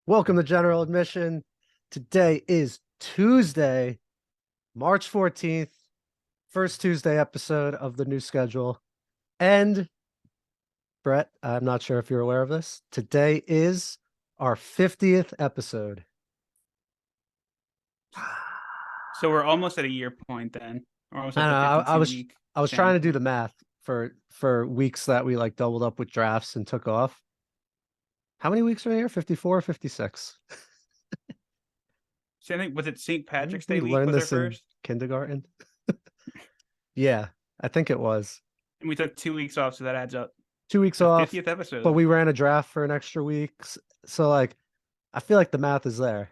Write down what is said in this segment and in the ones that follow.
Welcome to General Admission. Today is Tuesday, March 14th, first Tuesday episode of the new schedule. And Brett, I'm not sure if you're aware of this. Today is our 50th episode. So we're almost at a year point then. We're almost at I the know, 52 week. I was trying to do the math for weeks that we like doubled up with drafts and took off. How many weeks are here? 54, 56. So I think, was it St. Patrick's Day We week learned was our this in first? kindergarten. Yeah, I think it was. And we took 2 weeks off, so that adds up. 2 weeks The off, 50th episode. but we ran a draft for an extra week. So like, I feel like the math is there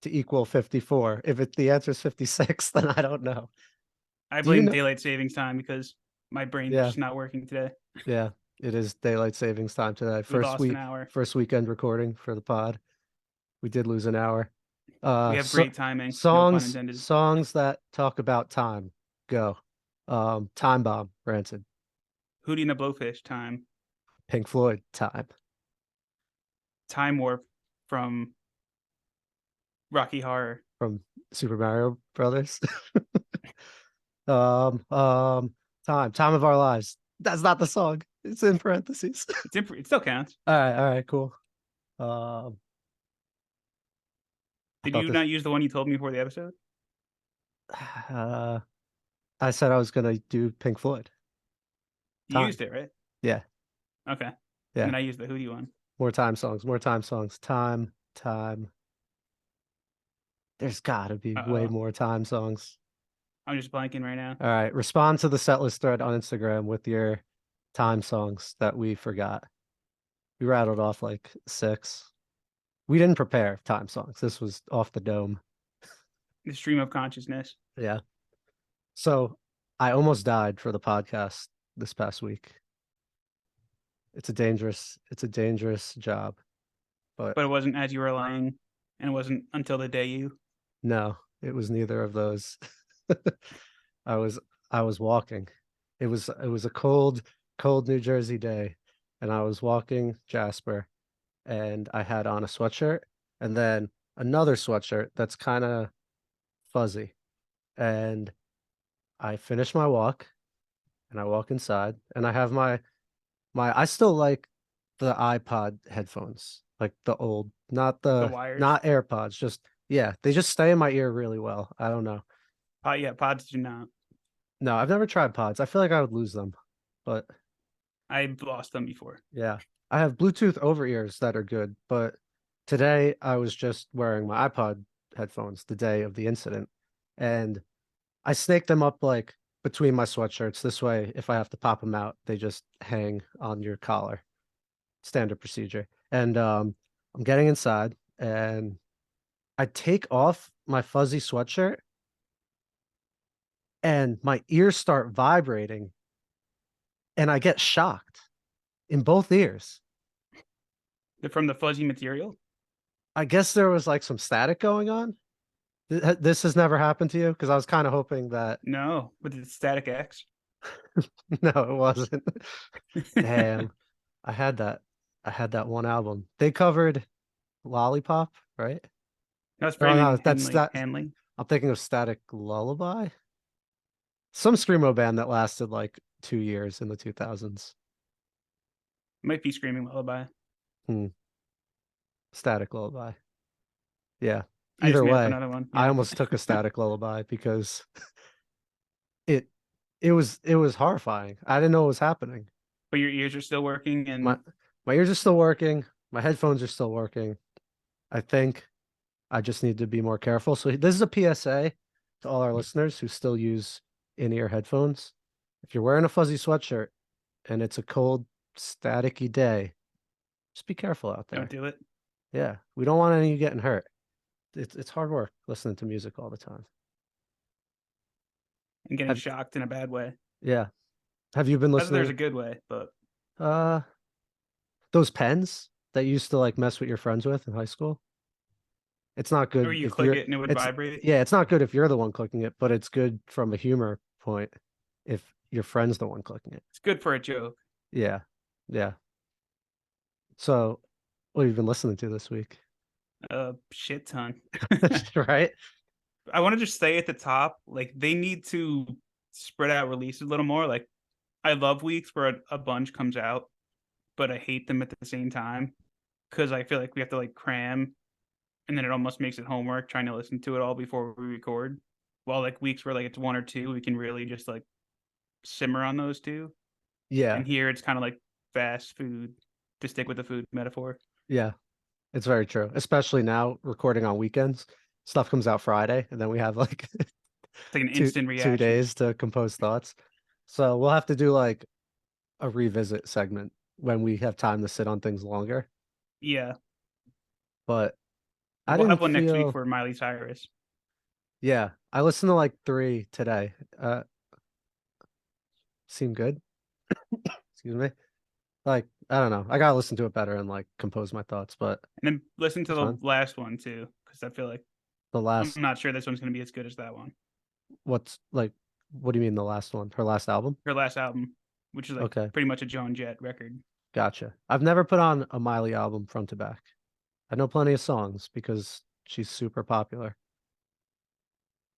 to equal 54. If the answer is 56, then I don't know. I Do you blame know- daylight savings time because my brain's Yeah. just not working today. Yeah, it is daylight savings time today. We lost an hour. First weekend recording for the pod. We did lose an hour. We have great timing. No pun intended. Songs that talk about time. Go. Time Bomb, Rancid. Hootie and the Blowfish time. Pink Floyd, Time. Time Warp from Rocky Horror. From Super Mario Brothers. Time of Our Lives. That's not the song. It's in parentheses. It still counts. All right, cool. Did you not use the one you told me before the episode? I said I was gonna do Pink Floyd. You used it, right? Yeah. Okay. Yeah. And then I used the Hootie one. More time songs. Time. There's gotta be way more time songs. I'm just blanking right now. All right. Respond to the setlist thread on Instagram with your time songs that we forgot. We rattled off like 6. We didn't prepare time songs. This was off the dome. The stream of consciousness. Yeah. So I almost died for the podcast this past week. It's a dangerous job. But it wasn't as you were lying, and it wasn't until the day you. No, it was neither of those. I was walking. It was a cold New Jersey day, and I was walking Jasper, and I had on a sweatshirt and then another sweatshirt that's kind of fuzzy. And I finish my walk and I walk inside and I have I still like the iPod headphones, like the old, not the wires. Not AirPods, just they just stay in my ear really well. I don't know. Yeah, pods do not. No, I've never tried pods. I feel like I would lose them, but I've lost them before. Yeah. I have Bluetooth over ears that are good, but today I was just wearing my iPod headphones the day of the incident, and I snaked them up like between my sweatshirts. This way, if I have to pop them out, they just hang on your collar. Standard procedure. And I'm getting inside, and I take off my fuzzy sweatshirt, and my ears start vibrating, and I get shocked in both ears. They're from the fuzzy material? I guess there was like some static going on. This has never happened to you? Because I was kind of hoping that. No, with the Static X. No, it wasn't. Damn. I had that one album. They covered Lollipop, right? That's Brandon that's Hanley. I'm thinking of Static Lullaby. Some screamo band that lasted like 2 years in the 2000s. Might be Screaming Lullaby. Static Lullaby. Yeah. Either way, another one. Yeah. I almost took a Static Lullaby because it was horrifying. I didn't know what was happening. But your ears are still working, and my ears are still working. My headphones are still working. I think I just need to be more careful. So this is a PSA to all our listeners who still use in-ear headphones. If you're wearing a fuzzy sweatshirt and it's a cold, staticky day, just be careful out there. Don't do it. Yeah, we don't want any of you getting hurt. It's hard work listening to music all the time. And getting shocked in a bad way. Yeah. Have you been listening? There's a good way, but those pens that you used to like mess with your friends with in high school. It's not good. Or you click it and it would vibrate. Yeah, it's not good if you're the one clicking it, but it's good from a humor point. If your friend's the one clicking it. It's good for a joke. Yeah. Yeah. So what have you been listening to this week? A shit ton. Right? I want to just say at the top, like they need to spread out releases a little more. Like I love weeks where a bunch comes out, but I hate them at the same time because I feel like we have to like cram, and then it almost makes it homework trying to listen to it all before we record. While like weeks where like it's one or two, we can really just like simmer on those two. Yeah. And here it's kind of like fast food to stick with the food metaphor. Yeah. It's very true. Especially now recording on weekends. Stuff comes out Friday and then we have like It's like an two instant two reaction. days to compose thoughts. So we'll have to do like a revisit segment when we have time to sit on things longer. Yeah. But I We'll have didn't one next week feel, for Miley Cyrus. yeah, I listened to like three today. Seem good. Excuse me. Like, I don't know. I gotta listen to it better and like compose my thoughts, but And then listen to it's the fun. last one too, because I feel like The I'm last, not sure this one's going to be as good as that one. what's like, what do you mean the last one? Her last album? Her last album, which is like Okay, pretty much a Joan Jett record gotcha. I've never put on a Miley album front to back. I know plenty of songs because she's super popular.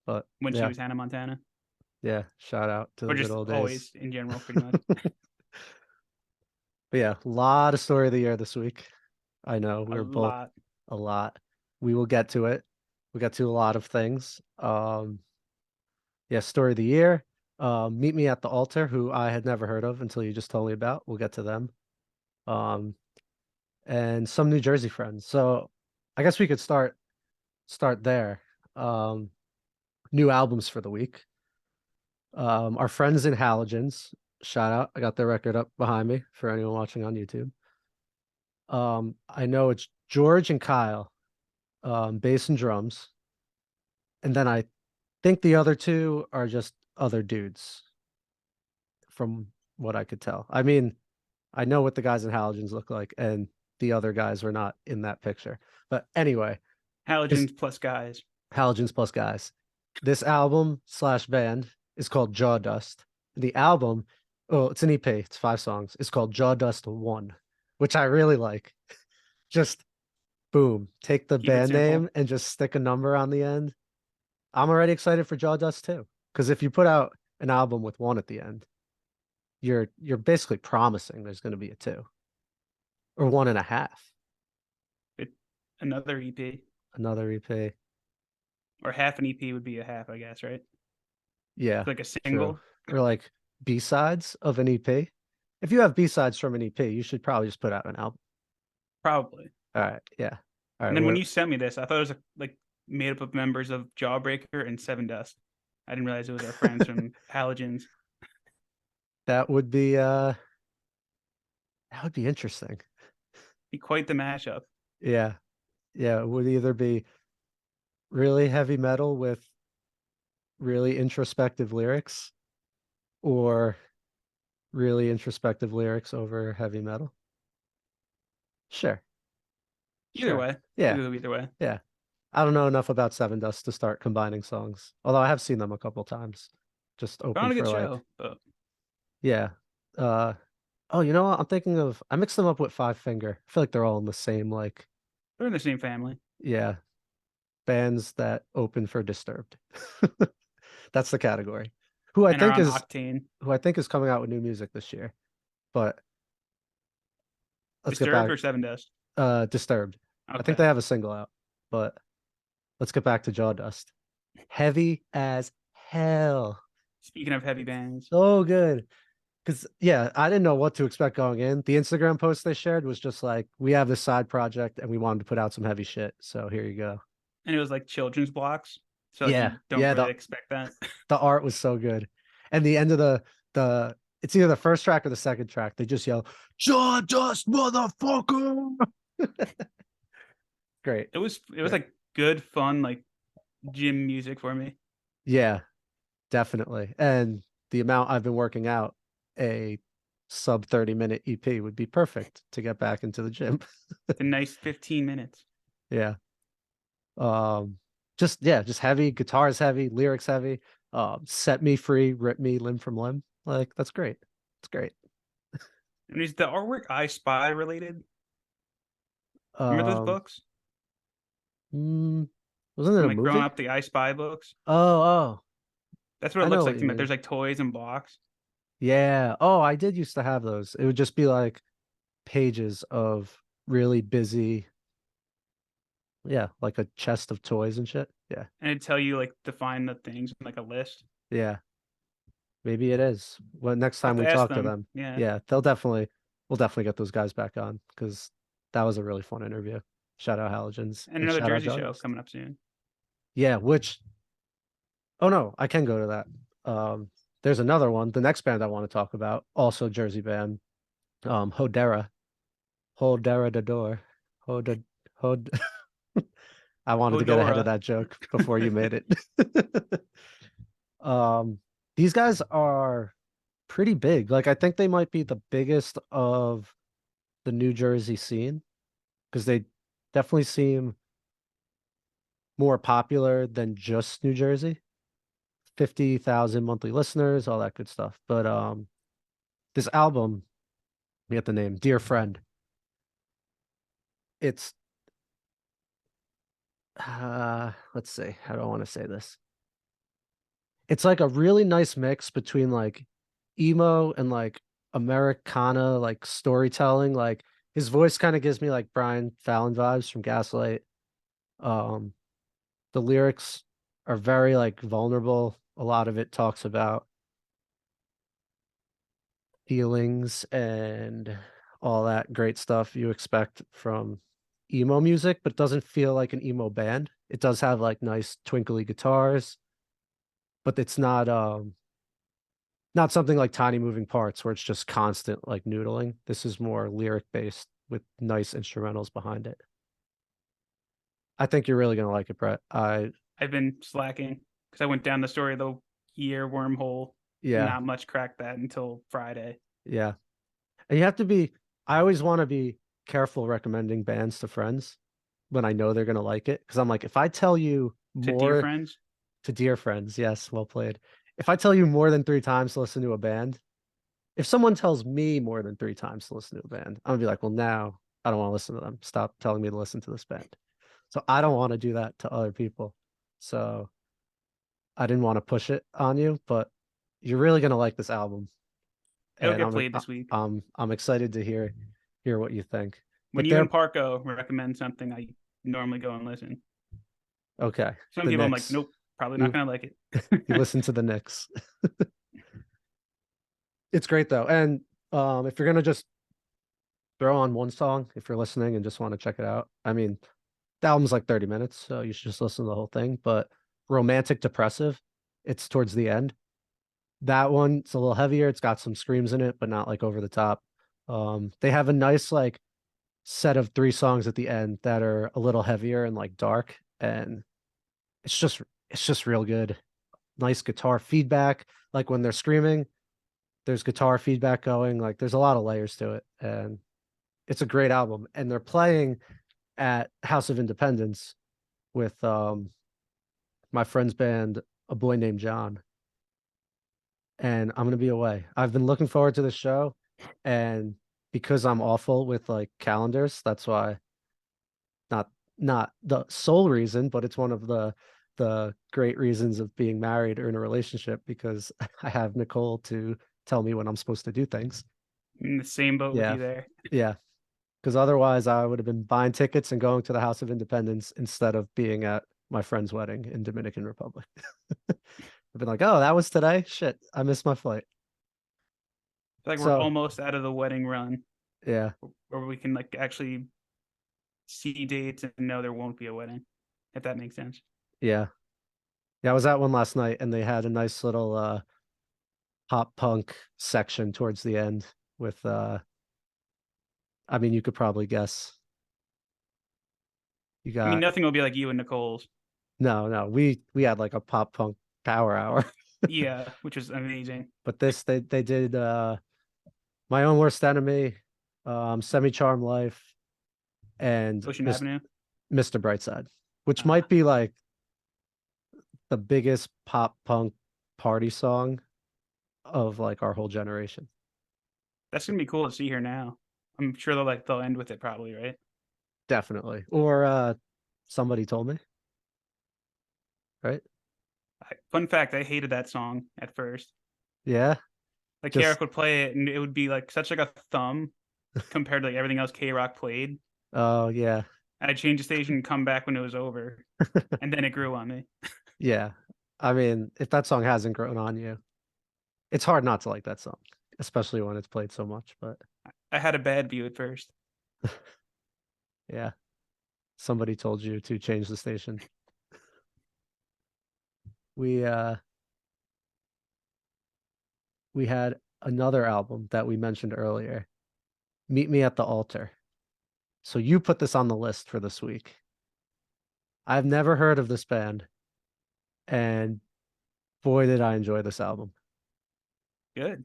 But when she yeah, was Hannah Montana, yeah, shout out to or the good just old days. always in general, pretty much. But yeah, a lot of story of the year this week. I know A we're both lot. a lot. We will get to it. We got to a lot of things. Yeah, story of the year. Meet Me at the Altar, who I had never heard of until you just told me about. We'll get to them. Um, and some New Jersey friends. So I guess we could start there. Um, New albums for the week. Our friends in Halogens, shout out. I got their record up behind me for anyone watching on YouTube. I know it's George and Kyle, bass and drums. And then I think the other two are just other dudes from what I could tell. I mean, I know what the guys in Halogens look like, and the other guys were not in that picture. But anyway, this Halogens plus guys. Halogens plus guys. This album slash band is called Jawdust. The album, oh, it's an EP. It's 5 songs. It's called Jawdust One, which I really like. Just boom, take the Keep it band name simple. and just stick a number on the end. I'm already excited for Jawdust too, because if you put out an album with one at the end, you're basically promising there's going to be a two or one and a half, It, another EP another EP. or half an EP would be a half, I guess, right? Yeah, Like a true. single, Or like B-sides of an EP. If you have B-sides from an EP, you should probably just put out an album. probably. All right, yeah. All right, And then when we're you sent me this, I thought it was like made up of members of Jawbreaker and Seven Dust. I didn't realize it was our friends from Halogens. that would be interesting. Be quite the mashup. Yeah. Yeah, it would either be really heavy metal with really introspective lyrics or really introspective lyrics over heavy metal. Sure. Either Sure. way, we Yeah. go either way. Yeah. I don't know enough about Seven Dust to start combining songs. Although I have seen them a couple times. Just Put open on a for good like, show, but yeah. Uh oh, you know what? I'm thinking of I mixed them up with Five Finger. I feel like they're all in the same like, they're in the same family. yeah, bands that open for Disturbed. That's the category. Who I And are think on is Octane. who I think is coming out with new music this year. But let's get Disturbed back or Seven Dust? Disturbed. I think Okay. they have a single out, but let's get back to Jawdust. Heavy as hell. Speaking of heavy bands, So good. Because yeah, I didn't know what to expect going in. The Instagram post they shared was just like, we have this side project and we wanted to put out some heavy shit. So here you go. and it was like children's blocks, so like Yeah, you don't yeah, really expect that. the art was so good. And the end of the it's either the first track or the second track, they just yell, Jawdust, motherfucker. Great. It was Great. like good fun like gym music for me. Yeah, definitely. And the amount I've been working out, a sub 30-minute EP would be perfect to get back into the gym. It's a nice 15 minutes. Yeah. Just heavy, guitars heavy, lyrics heavy. Set me free, rip me limb from limb. Like that's great. It's great. And is the artwork I Spy related? Remember those Um, books mm, wasn't it from a like growing movie? up? The I Spy books. Oh, oh, That's what I it know looks what like you to me. mean. There's like toys and blocks. Yeah. Oh, I did used to have those. It would just be like pages of really busy, yeah, like a chest of toys and shit. Yeah. And it'd tell you like define the things in like a list. Yeah. Maybe it is. Well, next I'll time have we to ask talk to them. them, Yeah. yeah, we'll definitely get those guys back on because that was a really fun interview. Shout out Halogens And and another shout out Jersey show Jawdust. coming up soon. Yeah, which, oh no, I can go to that. There's another one. The next band I want to talk about, also Jersey band, Hodera. Hodera the door. Hod Hod I wanted to get ahead of Hodora. that joke before you made it. Um, these guys are pretty big. Like I think they might be the biggest of the New Jersey scene because they definitely seem more popular than just New Jersey. 50,000 monthly listeners, all that good stuff. But this album, you get the name Dear Friend. It's let's see, how do I want to say this? It's like a really nice mix between like emo and like Americana like storytelling. Like his voice kind of gives me like Brian Fallon vibes from Gaslight. Um, the lyrics are very like vulnerable. A lot of it talks about feelings and all that great stuff you expect from emo music, but doesn't feel like an emo band. It does have like nice twinkly guitars, but it's not something like Tiny Moving Parts where it's just constant like noodling. This is more lyric based with nice instrumentals behind it. I think you're really gonna like it, Brett. I've been slacking because I went down the story of the year wormhole and Yeah, not much cracked that until Friday. yeah. And you have to be I always want to be careful recommending bands to friends when I know they're gonna like it. Because I'm like, if I tell you To Dear more Friends, to dear friends, yes, well played. If I tell you more than 3 times to listen to a band, if someone tells me more than 3 times to listen to a band, I'm gonna be like, well, now I don't want to listen to them. Stop telling me to listen to this band. So I don't want to do that to other people. So I didn't want to push it on you, but you're really gonna like this album, it'll and get played this week. I'm excited to hear what you think. When But you and they're Parco recommend something, I normally go and listen. okay. Some The people I'm like, Knicks, nope, probably not you gonna like you it. listen to the Knicks. It's great though, and if you're gonna just throw on one song, if you're listening and just want to check it out, I mean, the album's like 30 minutes, so you should just listen to the whole thing. But Romantic Depressive, it's towards the end. That one, it's a little heavier. It's got some screams in it, but not like over the top. They have a nice like set of 3 songs at the end that are a little heavier and like dark, and it's just real good. Nice guitar feedback. Like when they're screaming, there's guitar feedback going. Like there's a lot of layers to it, and it's a great album. And they're playing at House of Independence with my friend's band, A Boy Named John, and I'm gonna be away. I've been looking forward to the show, and because I'm awful with like calendars, that's why not not the sole reason, but it's one of the great reasons of being married or in a relationship because I have Nicole to tell me when I'm supposed to do things. I'm in the same boat with Yeah, you there. yeah. Because otherwise, I would have been buying tickets and going to the House of Independence instead of being at my friend's wedding in Dominican Republic. I've been like, oh, that was today. Shit, I missed my flight. I feel like we're So almost out of the wedding run yeah, where we can like actually see dates and know there won't be a wedding, if that makes sense. yeah, yeah. I was at one last night, and they had a nice little pop punk section towards the end with I mean, you could probably guess. You I mean, got nothing will be like you and Nicole's. no. We had like a pop punk power hour, Yeah, which is amazing. but this they did My Own Worst Enemy, Semi Charm Life, and Ocean Avenue. Mr. Brightside, which Uh, might be like the biggest pop punk party song of like our whole generation. That's gonna be cool to see her now. I'm sure they'll end with it probably, right? Definitely. Or somebody told me, right? Fun fact: I hated that song at first. Yeah. Like Just K-Rock would play it, and it would be like such like a thumb compared to like everything else K-Rock played. oh yeah. I'd change the station and come back when it was over, and then it grew on me. Yeah. I mean, if that song hasn't grown on you, it's hard not to like that song, especially when it's played so much. But I had a bad view at first. yeah, somebody told you to change the station. We uh we had another album that we mentioned earlier, Meet Me at the Altar. So you put this on the list for this week. I've never heard of this band, and boy did I enjoy this album. Good.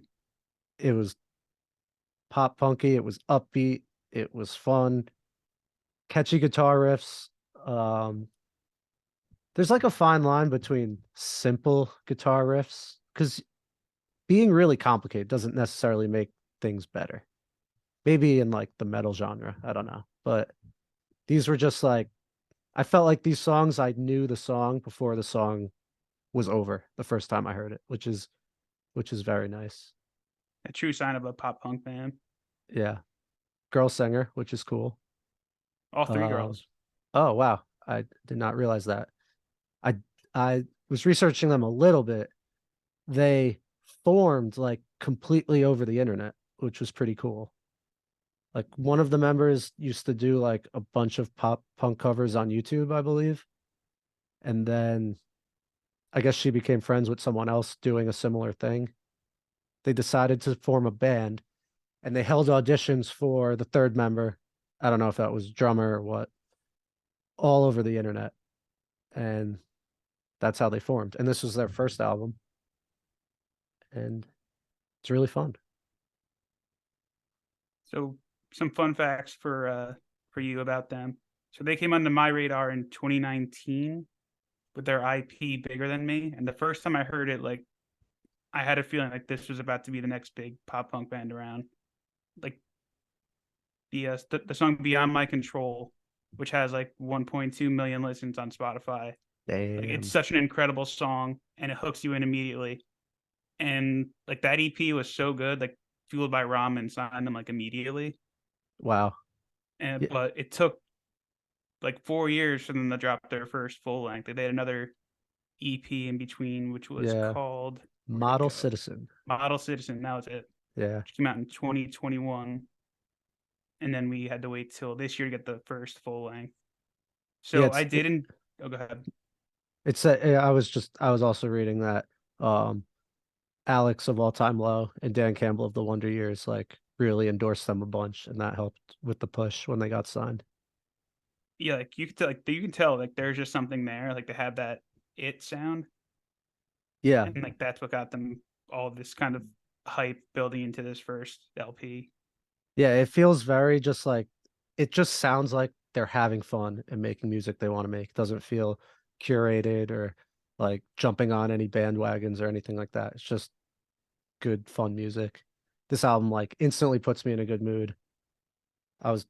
It was pop punky, it was upbeat, it was fun, catchy guitar riffs. Um, there's like a fine line between simple guitar riffs because being really complicated doesn't necessarily make things better. Maybe in like the metal genre, I don't know. But these were just like I felt like these songs I knew the song before the song was over the first time I heard it, which is very nice. A true sign of a pop punk band. Yeah. Girl singer, which is cool. All three Um girls. oh wow. I did not realize that. I I was researching them a little bit. They formed like completely over the internet, which was pretty cool. Like one of the members used to do like a bunch of pop punk covers on YouTube, I believe. And then I guess she became friends with someone else doing a similar thing. They decided to form a band and they held auditions for the third member. I don't know if that was drummer or what, all over the internet. And that's how they formed. And this was their first album. And it's really fun. So some fun facts for you about them. So they came onto my radar in 2019 with their IP Bigger Than Me. And the first time I heard it, like I had a feeling like this was about to be the next big pop punk band around. Like the song Beyond My Control, which has like 1.2 million listens on Spotify. Like it's Damn. such an incredible song and it hooks you in immediately. And like that EP was so good, like Fueled by Ramen signed them like immediately. Wow. And Yeah, but it took like 4 years for them to drop their first full length. They had another EP in between, which was yeah. called where'd it Model go? Citizen. Model Citizen. That was it. Yeah. Which came out in 2021, and then we had to wait till this year to get the first full length. Yeah, So I didn't. Oh, go ahead. I was also reading that um Alex of All Time Low and Dan Campbell of the Wonder Years like really endorsed them a bunch, and that helped with the push when they got signed. Yeah, like you can tell like there's just something there. Like they have that it sound, Yeah. and like that's what got them all this kind of hype building into this first LP. Yeah, it feels very just like it just sounds like they're having fun and making music they want to make. It doesn't feel curated or like jumping on any bandwagons or anything like that. It's just good, fun music. This album like instantly puts me in a good mood. I was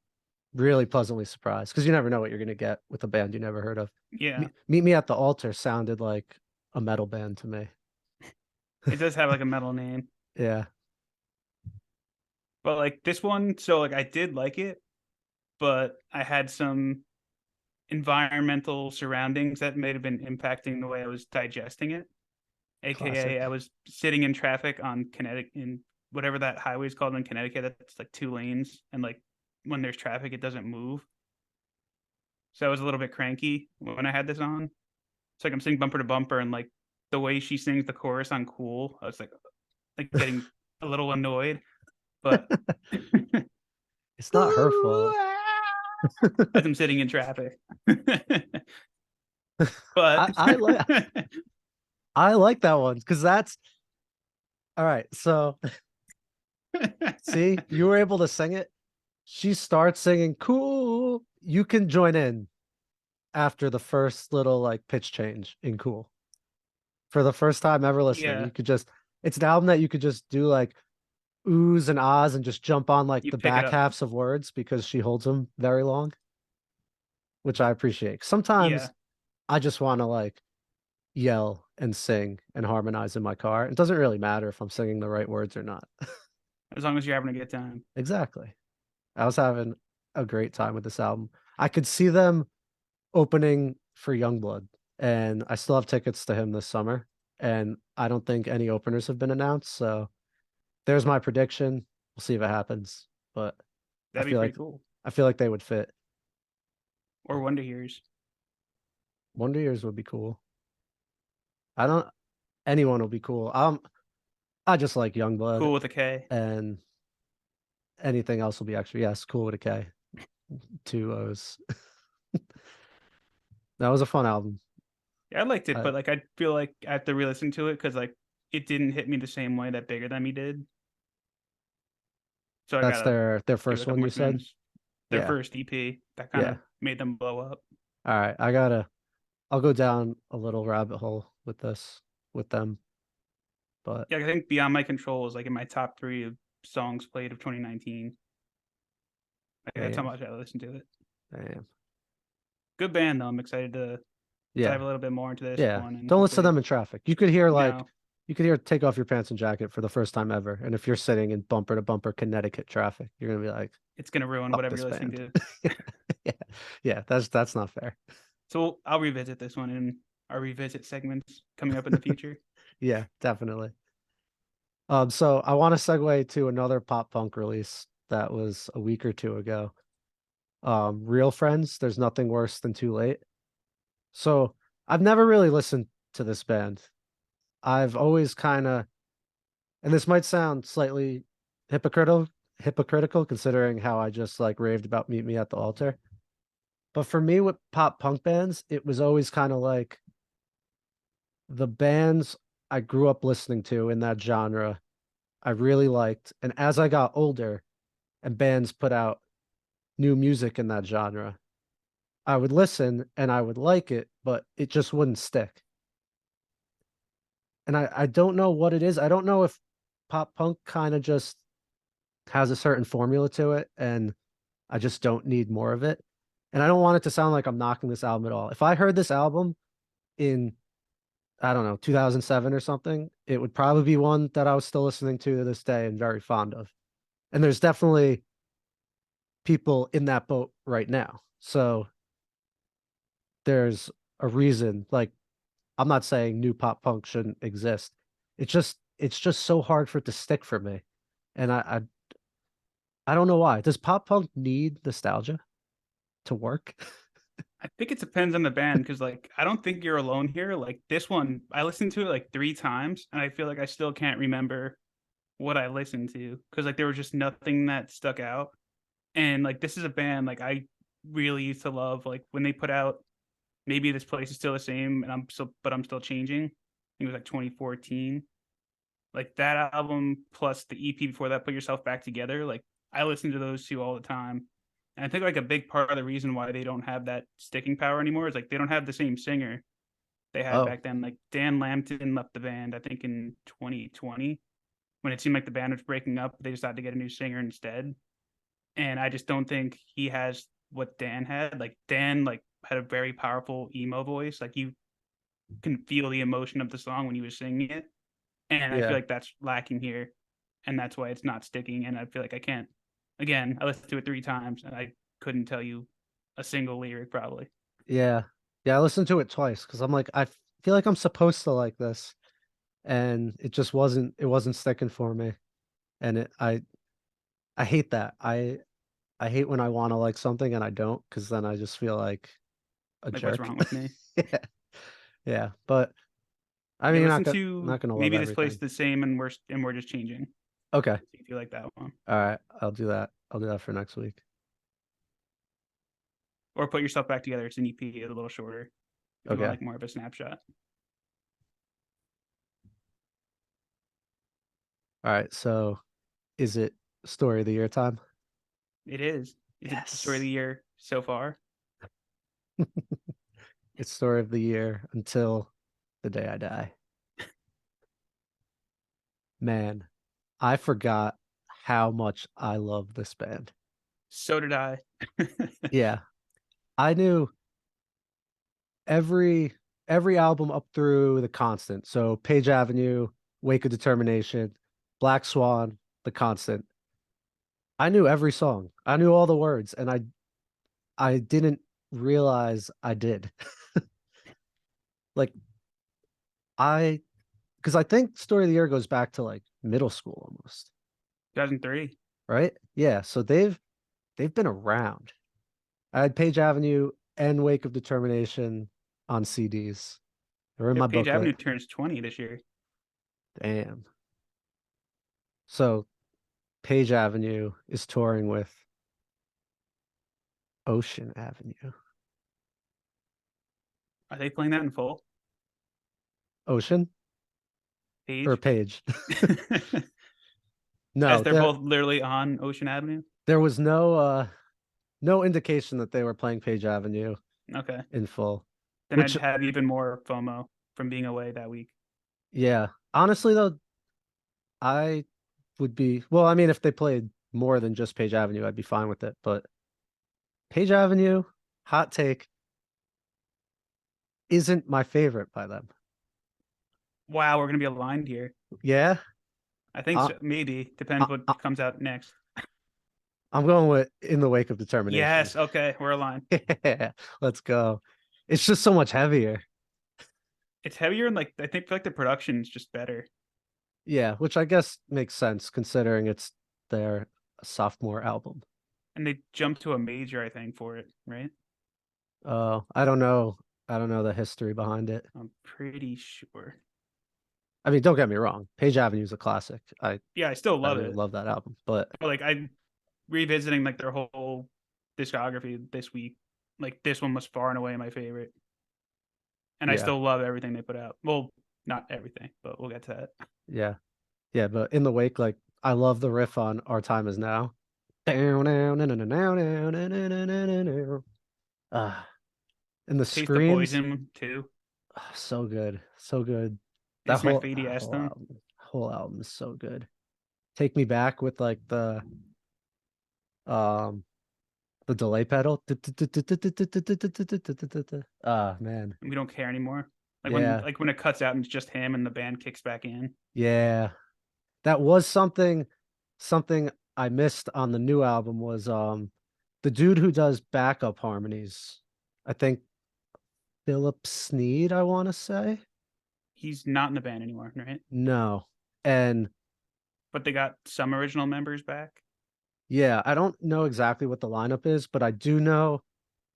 really pleasantly surprised because you never know what you're gonna get with a band you never heard of. Yeah, Meet Me at the Altar sounded like a metal band to me. it does have like a metal name, Yeah, but like this one, so like I did like it, but I had some environmental surroundings that may have been impacting the way I was digesting it. AKA, I classic. was sitting in traffic on Connecticut, in whatever that highway is called in Connecticut. That's like 2 lanes, and like when there's traffic, it doesn't move. So I was a little bit cranky when I had this on. It's like I'm singing bumper to bumper, and like the way she sings the chorus on "Cool," I was like getting a little annoyed. But It's not her fault. as I'm sitting in traffic, but I like I like that one because that's all right. So see, you were able to sing it. She starts singing cool. You can join in after the first little like pitch change in cool. For the first time ever listening, yeah, you could just it's an album that you could just do like oohs and ahs and just jump on like You the pick it back up. halves of words because she holds them very long, which I appreciate. Sometimes Yeah, I just want to like yell and sing and harmonize in my car. It doesn't really matter if I'm singing the right words or not. as long as you're having a good time. Exactly. I was having a great time with this album. I could see them opening for Youngblood, and I still have tickets to him this summer. And I don't think any openers have been announced. So there's my prediction. We'll see if it happens. But I That'd be feel pretty like cool. I feel like they would fit. Or Wonder Years. Wonder Years would be cool. I don't anyone will be cool. I just like Youngblood, Cool with a K. and anything else will be extra. Yes, cool with a K. Two O's. That was a fun album. Yeah, I liked it, I, but like I feel like I have to re-listen to it because like it didn't hit me the same way that Bigger Than Me did. So I that's gotta their give it first a couple one more you said? spins. Their Yeah. first EP that kind Yeah. of made them blow up. All right. I'll go down a little rabbit hole with this with them. But Yeah, I think Beyond My Control is like in my top three of songs played of 2019. Like that's how damn, much I listened to it. damn. Good band though. I'm excited to dive Yeah. a little bit more into this Yeah. one and Don't listen to hopefully them in traffic. no, You could hear take off your pants and jacket for the first time ever. And if you're sitting in bumper to bumper Connecticut traffic, you're gonna be like, it's gonna ruin fuck whatever this you're listening band. to. Yeah. Yeah, that's not fair. So I'll revisit this one in our revisit segments coming up in the future. Yeah, definitely. So I want to segue to another pop punk release that was a week or two ago. Real Friends, There's Nothing Worse Than Too Late. So I've never really listened to this band. I've always kind of, and this might sound slightly hypocritical, hypocritical considering how I just like raved about Meet Me at the Altar. But for me with pop punk bands, it was always kind of like the bands I grew up listening to in that genre, I really liked. And as I got older and bands put out new music in that genre, I would listen and I would like it, but it just wouldn't stick. And I don't know what it is. I don't know if pop punk kind of just has a certain formula to it and I just don't need more of it. And I don't want it to sound like I'm knocking this album at all. If I heard this album in, I don't know, 2007 or something, it would probably be one that I was still listening to this day and very fond of. And there's definitely people in that boat right now. So there's a reason. Like, I'm not saying new pop punk shouldn't exist. It's just so hard for it to stick for me. And I don't know why. Does pop punk need nostalgia to work? I think it depends on the band because like I don't think you're alone here. Like this one, I listened to it like three times and I feel like I still can't remember what I listened to because like there was just nothing that stuck out. And like this is a band like I really used to love. Like when they put out maybe this place is still the same and I'm still changing. I think it was like 2014. Like that album plus the EP before that, Put Yourself Back Together. Like I listen to those two all the time. And I think like a big part of the reason why they don't have that sticking power anymore is like they don't have the same singer they had Oh, back then. Like Dan Lambton left the band, I think in 2020 when it seemed like the band was breaking up. They decided to get a new singer instead. And I just don't think he has what Dan had. Like Dan like had a very powerful emo voice. Like you can feel the emotion of the song when he was singing it. And I feel yeah. like that's lacking here. And that's why it's not sticking. And I feel like I can't again, I listened to it three times and I couldn't tell you a single lyric probably. Yeah. Yeah, I listened to it twice because I'm like, I feel like I'm supposed to like this. And it wasn't sticking for me. And I hate that. I hate when I want to like something and I don't, because then I just feel like a Like what's jerk. wrong with me? Yeah. Yeah. But I Yeah, mean, listen not to gonna love maybe this place everything. the same and we're just changing. Okay. See if you like that one. All right. I'll do that. I'll do that for next week. Or put yourself back together. It's an EP, it's a little shorter. If you want Okay. like more of a snapshot. All right. So is it story of the year time? It is. Is it the story of Yes. the year so far? It's story of the year until the day I die. Man, I forgot how much I love this band. So did I. Yeah, I knew every every album up through The Constant. So Page Avenue, Wake of Determination, Black Swan, The Constant. I knew every song. I knew all the words, and I didn't realize I did. Like I because I think Story of the Year goes back to like middle school almost, 2003. right? Yeah, so they've been around. I had Page Avenue and Wake of Determination on CDs. They're in Yeah, my Page booklet. Avenue turns 20 this year. Damn. So Page Avenue is touring with Ocean Avenue. Are they playing that in full? Ocean or Page? Page? As No, they're both literally on Ocean Avenue? there was no indication that they were playing Page Avenue Okay. in full. Then Which I'd have even more FOMO from being away that week. yeah, honestly though, I would be well, I mean if they played more than just Page Avenue, I'd be fine with it. But Page Avenue, hot take, isn't my favorite by them. Wow, we're gonna be aligned here. Yeah, I think I, so. Maybe. Depends I, what I, comes out next. I'm going with In the Wake of Determination. Yes, okay, we're aligned. Yeah, let's go. It's just so much heavier. It's heavier and like I think like the production's just better. Yeah, which I guess makes sense considering it's their sophomore album. And they jumped to a major, I think, for it, right? I don't know. I don't know the history behind it. I'm pretty sure. I mean, don't get me wrong. Page Avenue is a classic. Yeah, I still I love really it. love that album. But But like I revisiting like their whole discography this week. Like this one was far and away my favorite. And I yeah, still love everything they put out. Well, not everything, but we'll get to that. yeah, yeah. But In the Wake, like I love the riff on Our Time Is Now. Down, down, down, down, down, down, down, down, down, down, down. Ah, and the Taste the screams, Poison too. so good, so good. That It's my Fady anthem. whole album is so good. Take Me Back with like um the delay pedal. Ah, man. We don't care anymore. Yeah. Like when it cuts out and it's just him and the band kicks back in. Yeah. That was something I missed on the new album was the dude who does backup harmonies. I think Philip Sneed, I want to say. He's not in the band anymore, right? No. And But they got some original members back. yeah, I don't know exactly what the lineup is, but I do know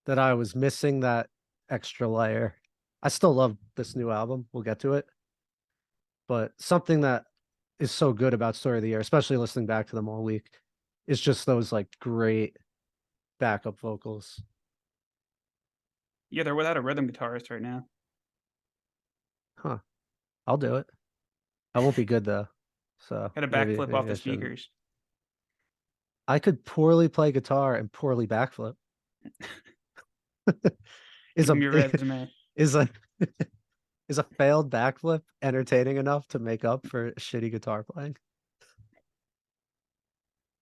that I was missing that extra layer. I still love this new album. We'll get to it. But something that is so good about Story of the Year, especially listening back to them all week, is just those like great backup vocals. Yeah, they're without a rhythm guitarist right now. Huh. I'll do it. I won't be good though. So Got a maybe backflip off maybe the I shouldn't. speakers. I could poorly play guitar and poorly backflip. Is Give a him your resume. is a is a failed backflip entertaining enough to make up for shitty guitar playing?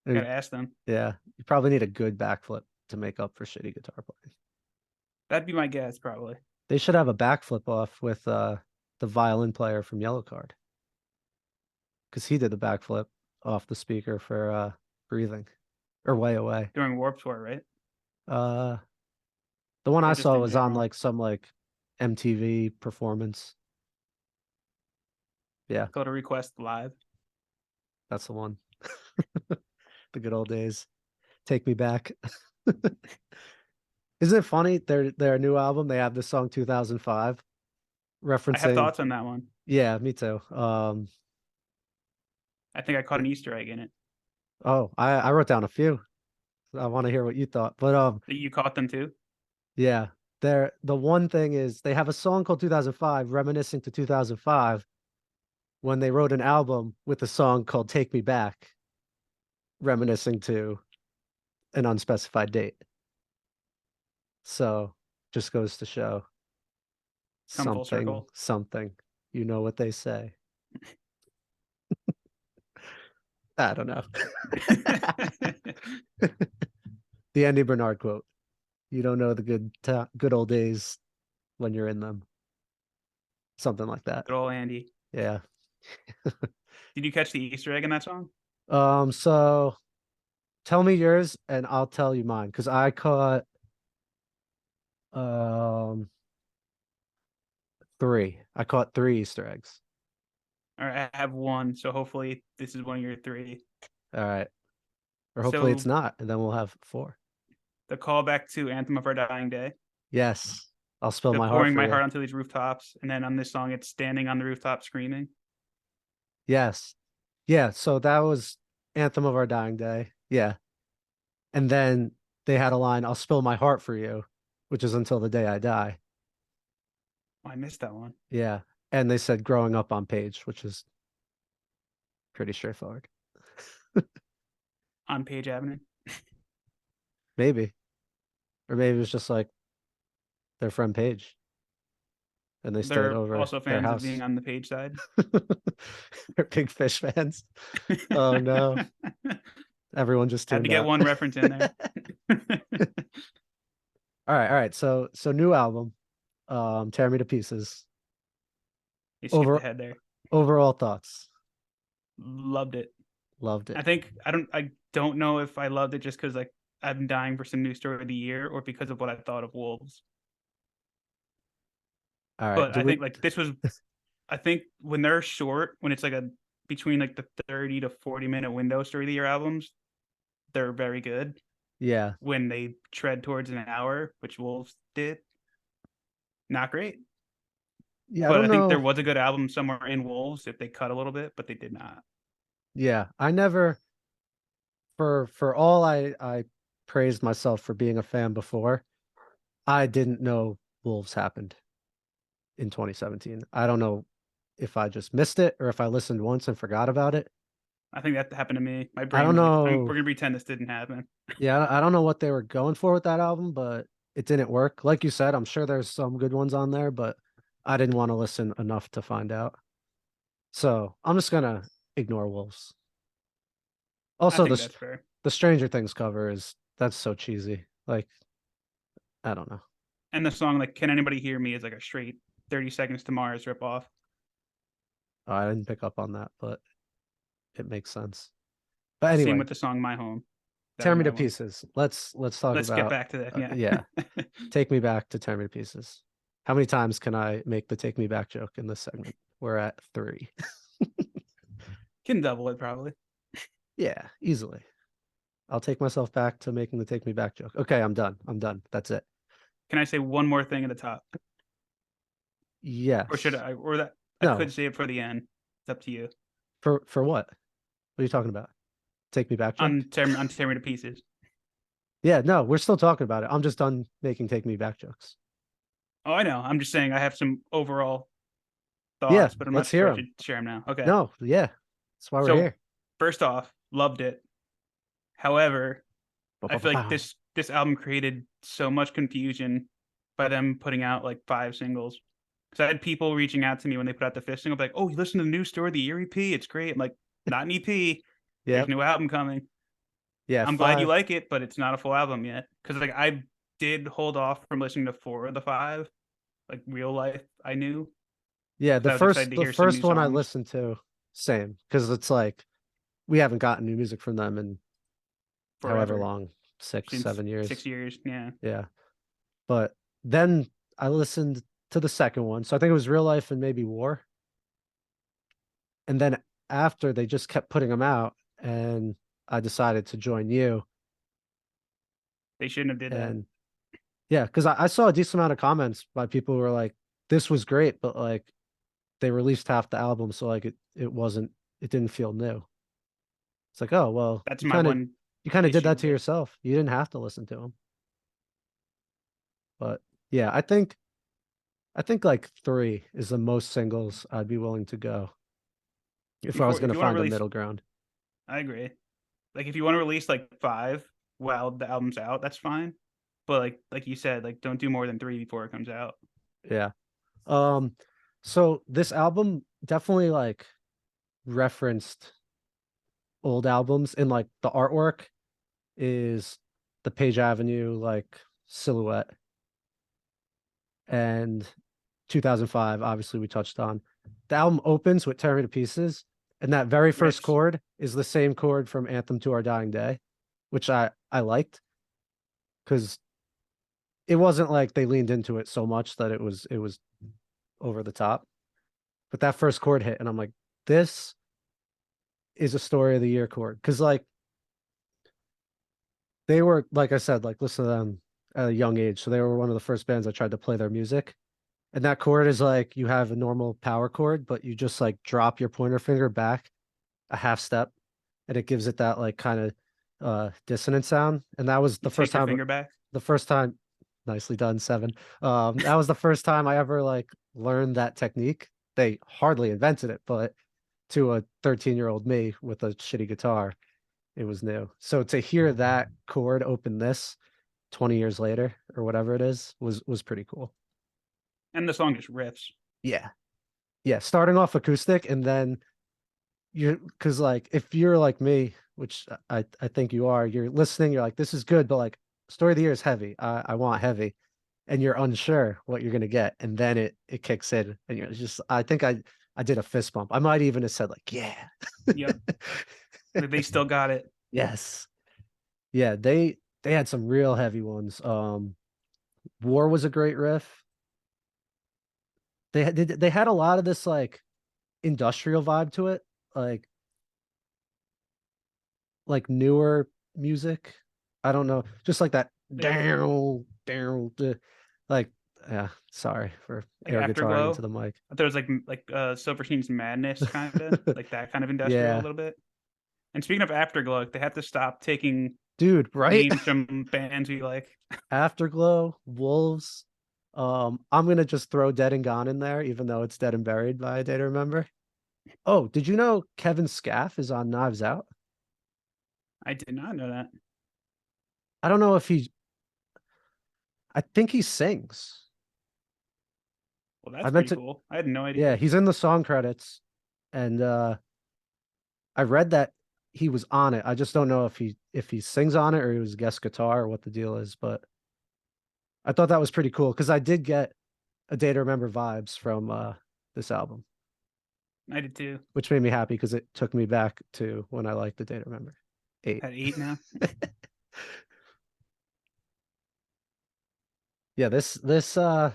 I mean, Gotta ask them. yeah, you probably need a good backflip to make up for shitty guitar playing. That'd be my guess, probably. They should have a backflip off with the violin player from Yellow Card because he did the backflip off the speaker for Breathing or Way Away. During Warp Tour, right? Uh, the one Or I just saw in was on general. like some like MTV performance. Yeah, Go to request live. that's the one. The good old days. Take me back. Isn't it funny? Their new album, they have this song 2005 I have referencing. thoughts on that one. Yeah, me too. I think I caught an Easter egg in it. Oh, I wrote down a few. I want to hear what you thought. But You caught them too? yeah, the one thing is they have a song called 2005 reminiscing to 2005 when they wrote an album with a song called Take Me Back reminiscing to an unspecified date. So just goes to show Come full something, circle. something. You know what they say. I don't know. The Andy Bernard quote. You don't know the good old days when you're in them. Something like that. Good old Andy. Yeah. Did you catch the Easter egg in that song? So tell me yours and I'll tell you mine because I caught um three. I caught three Easter eggs. All right, I have one, so hopefully this is one of your three. All right. Or hopefully it's So not, and then we'll have four. the callback to Anthem of Our Dying Day, Yes. I'll spill the my heart pouring for my you. heart onto these rooftops, and then on this song it's standing on the rooftop screaming. Yes. Yeah. So that was Anthem of Our Dying Day. Yeah. And then they had a line, I'll spill my heart for you, which is until the day I die. Oh, I missed that one. Yeah. And they said growing up on page, which is pretty straightforward. On Page Avenue. Maybe. Or maybe it was just like their friend Paige. And they stayed They're over also their fans of being house. on the Page side. They're big Phish fans. Oh no. Everyone just Had to tuned get out. one reference in there. All right. So new album. Tear Me to Pieces. You skipped Over ahead there. overall thoughts. Loved it. Loved it. I don't know if I loved it just because like I'm dying for some new story of the year or because of what I thought of Wolves. All right. But Do I we think like this was I think when they're short, when it's like a between like the 30 to 40-minute window story of the year albums, they're very good. yeah. When they tread towards an hour, which Wolves did, not great. Yeah, I But don't I think there know. was a good album somewhere in Wolves if they cut a little bit, but they did not. Yeah. I never for all I praised myself for being a fan before, I didn't know Wolves happened in 2017. I don't know if I just missed it or if I listened once and forgot about it. I think that happened to me. My I brain don't was like, we're know. gonna pretend this didn't happen. Yeah, I don't know what they were going for with that album, but it didn't work. Like you said, I'm sure there's some good ones on there, but I didn't want to listen enough to find out. So I'm just gonna ignore Wolves. I Also, think that's fair. the Stranger Things cover is that's so cheesy. Like, I don't know. And the song like "Can Anybody Hear Me" is like a straight 30 Seconds to Mars ripoff. I didn't pick up on that, but it makes sense. But Same anyway, with the song "My Home." That Tear was Me my to one. Pieces. Let's talk Let's get about back to that. yeah. Yeah, Take me back to Tear Me to Pieces. How many times can I make the take me back joke in this segment? We're at 3. can double it probably. Yeah, easily. I'll take myself back to making the take me back joke. Okay, I'm done. I'm done. That's it. Can I say one more thing at the top, or should Yes. I? Or that I could No. say it for the end. It's up to you. For what? What are you talking about? Take me back joke? On Tear Me to Pieces. Yeah, no, we're still talking about it. I'm just done making take me back jokes. Oh, I know. I'm just saying I have some overall Yeah, thoughts, but I'm not let's hear sure I them. should share them now. Okay. No, yeah. That's why we're So here. first off, loved it. However, I feel like Ba-ba-ba-bow. this album created so much confusion by them putting out like 5 singles. Because I had people reaching out to me when they put out the fifth single, like, "Oh, you listen to the new Story of the Year EP? It's great." I'm like, "Not an EP. There's a Yep. new album coming. Yeah, I'm glad you 5. like it, but it's not a full album yet." Because like I did hold off from listening to 4 of the 5, like real life. I knew Yeah, because I was excited to the hear some new first one I songs listened to, same, because it's like we haven't gotten new music from them in however forever long, six, since 7 years. 6 years. Yeah, Yeah. But then I listened to the second one. So I think it was Real Life and maybe War. And then after they just kept putting them out and I decided to join you. they shouldn't have did that. And yeah, because I saw a decent amount of comments by people who were like, this was great, but like they released half the album, so like it didn't feel new. It's like, oh well, That's my one you kind of did issue that to with it. yourself. You didn't have to listen to them. But yeah, I think like 3 is the most singles I'd be willing to go if I was If gonna you want to find a release, middle ground. I agree. Like if you want to release like 5 while the album's out, that's fine. But like you said, like don't do more than 3 before it comes out. Yeah. Um, so this album definitely like referenced old albums, and like the artwork is the Page Avenue like silhouette. And 2005, obviously we touched on. The album opens with Tear Me to Pieces, and that very first Riffs. chord is the same chord from Anthem to Our Dying Day, which I liked because it wasn't like they leaned into it so much that it was over the top. But that first chord hit, and I'm like, this is a story of the year chord. Because like they were, like I said, like listen to them at a young age. So they were one of the first bands I tried to play their music. And that chord is like you have a normal power chord, but you just like drop your pointer finger back a half step, and it gives it that like kind of dissonant sound. And that was You take your finger back. the first time, nicely done, Seven. That was the first time I ever like learned that technique. They hardly invented it, but to a 13-year-old me with a shitty guitar, it was new. So to hear that chord open this 20 years later or whatever it is was pretty cool. And the song just riffs. Yeah. Yeah. Starting off acoustic, and then you're because like if you're like me, which I think you are, you're listening, you're like, this is good, but like story of the year is heavy. I want heavy. And you're unsure what you're gonna get. And then it kicks in and you're just I think I did a fist bump. I might even have said like, yeah. Yep. They still got it. Yes. Yeah, they had some real heavy ones. War was a great riff. They had a lot of this like industrial vibe to it, like newer music. I don't know, just like that Like down down like yeah, sorry for like air guitaring Afterglow. into the mic. I thought it was like Silverstein's Madness kind of like that kind of industrial a Yeah, little bit. And speaking of Afterglow, they have to stop taking dude, right? names from bands we like. Afterglow, Wolves. I'm gonna just throw Dead and Gone in there, even though it's Dead and Buried by A Day to Remember. Oh, did you know Kevin Scaff is on Knives Out? I did not know that. I don't know if I think he sings. Well, I that's meant pretty to, cool. I had no idea. yeah, he's in the song credits, and I read that he was on it. I just don't know if he sings on it or he was guest guitar or what the deal is, but I thought that was pretty cool because I did get A Day to Remember vibes from this album, I did too. which made me happy because it took me back to when I liked A Day to Remember. 8. At 8 now. Yeah, this the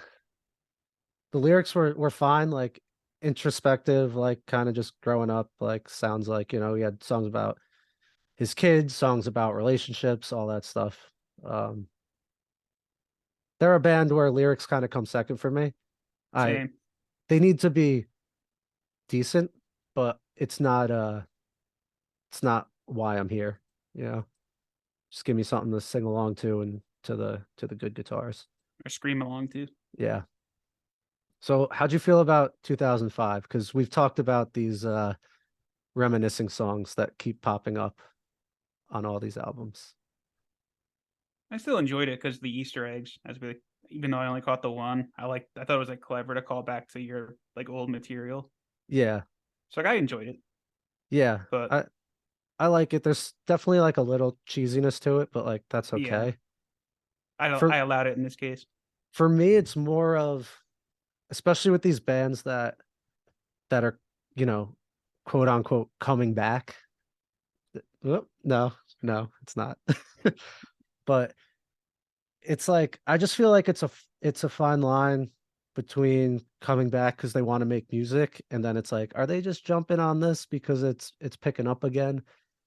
lyrics were fine, like introspective, like kind of just growing up, like sounds like, he had songs about his kids, songs about relationships, all that stuff. Um, they're a band where lyrics kind of come second for me. I Same. They need to be decent, but it's not why I'm here, you know. Just give me something to sing along to and to the good guitars. Or scream along too. Yeah. So how'd you feel about 2005? Because we've talked about these reminiscing songs that keep popping up on all these albums. I still enjoyed it because the Easter eggs, even though I only caught the one, I thought it was like clever to call back to your like old material. Yeah. So like I enjoyed it, Yeah. but I like it. There's definitely like a little cheesiness to it, but like that's yeah, okay. I For allowed it in this case. for me, it's more of, especially with these bands that are, you know, quote unquote coming back. Oh, no, no, it's not. But it's like I just feel like it's a fine line between coming back because they want to make music, and then it's like, are they just jumping on this because it's picking up again?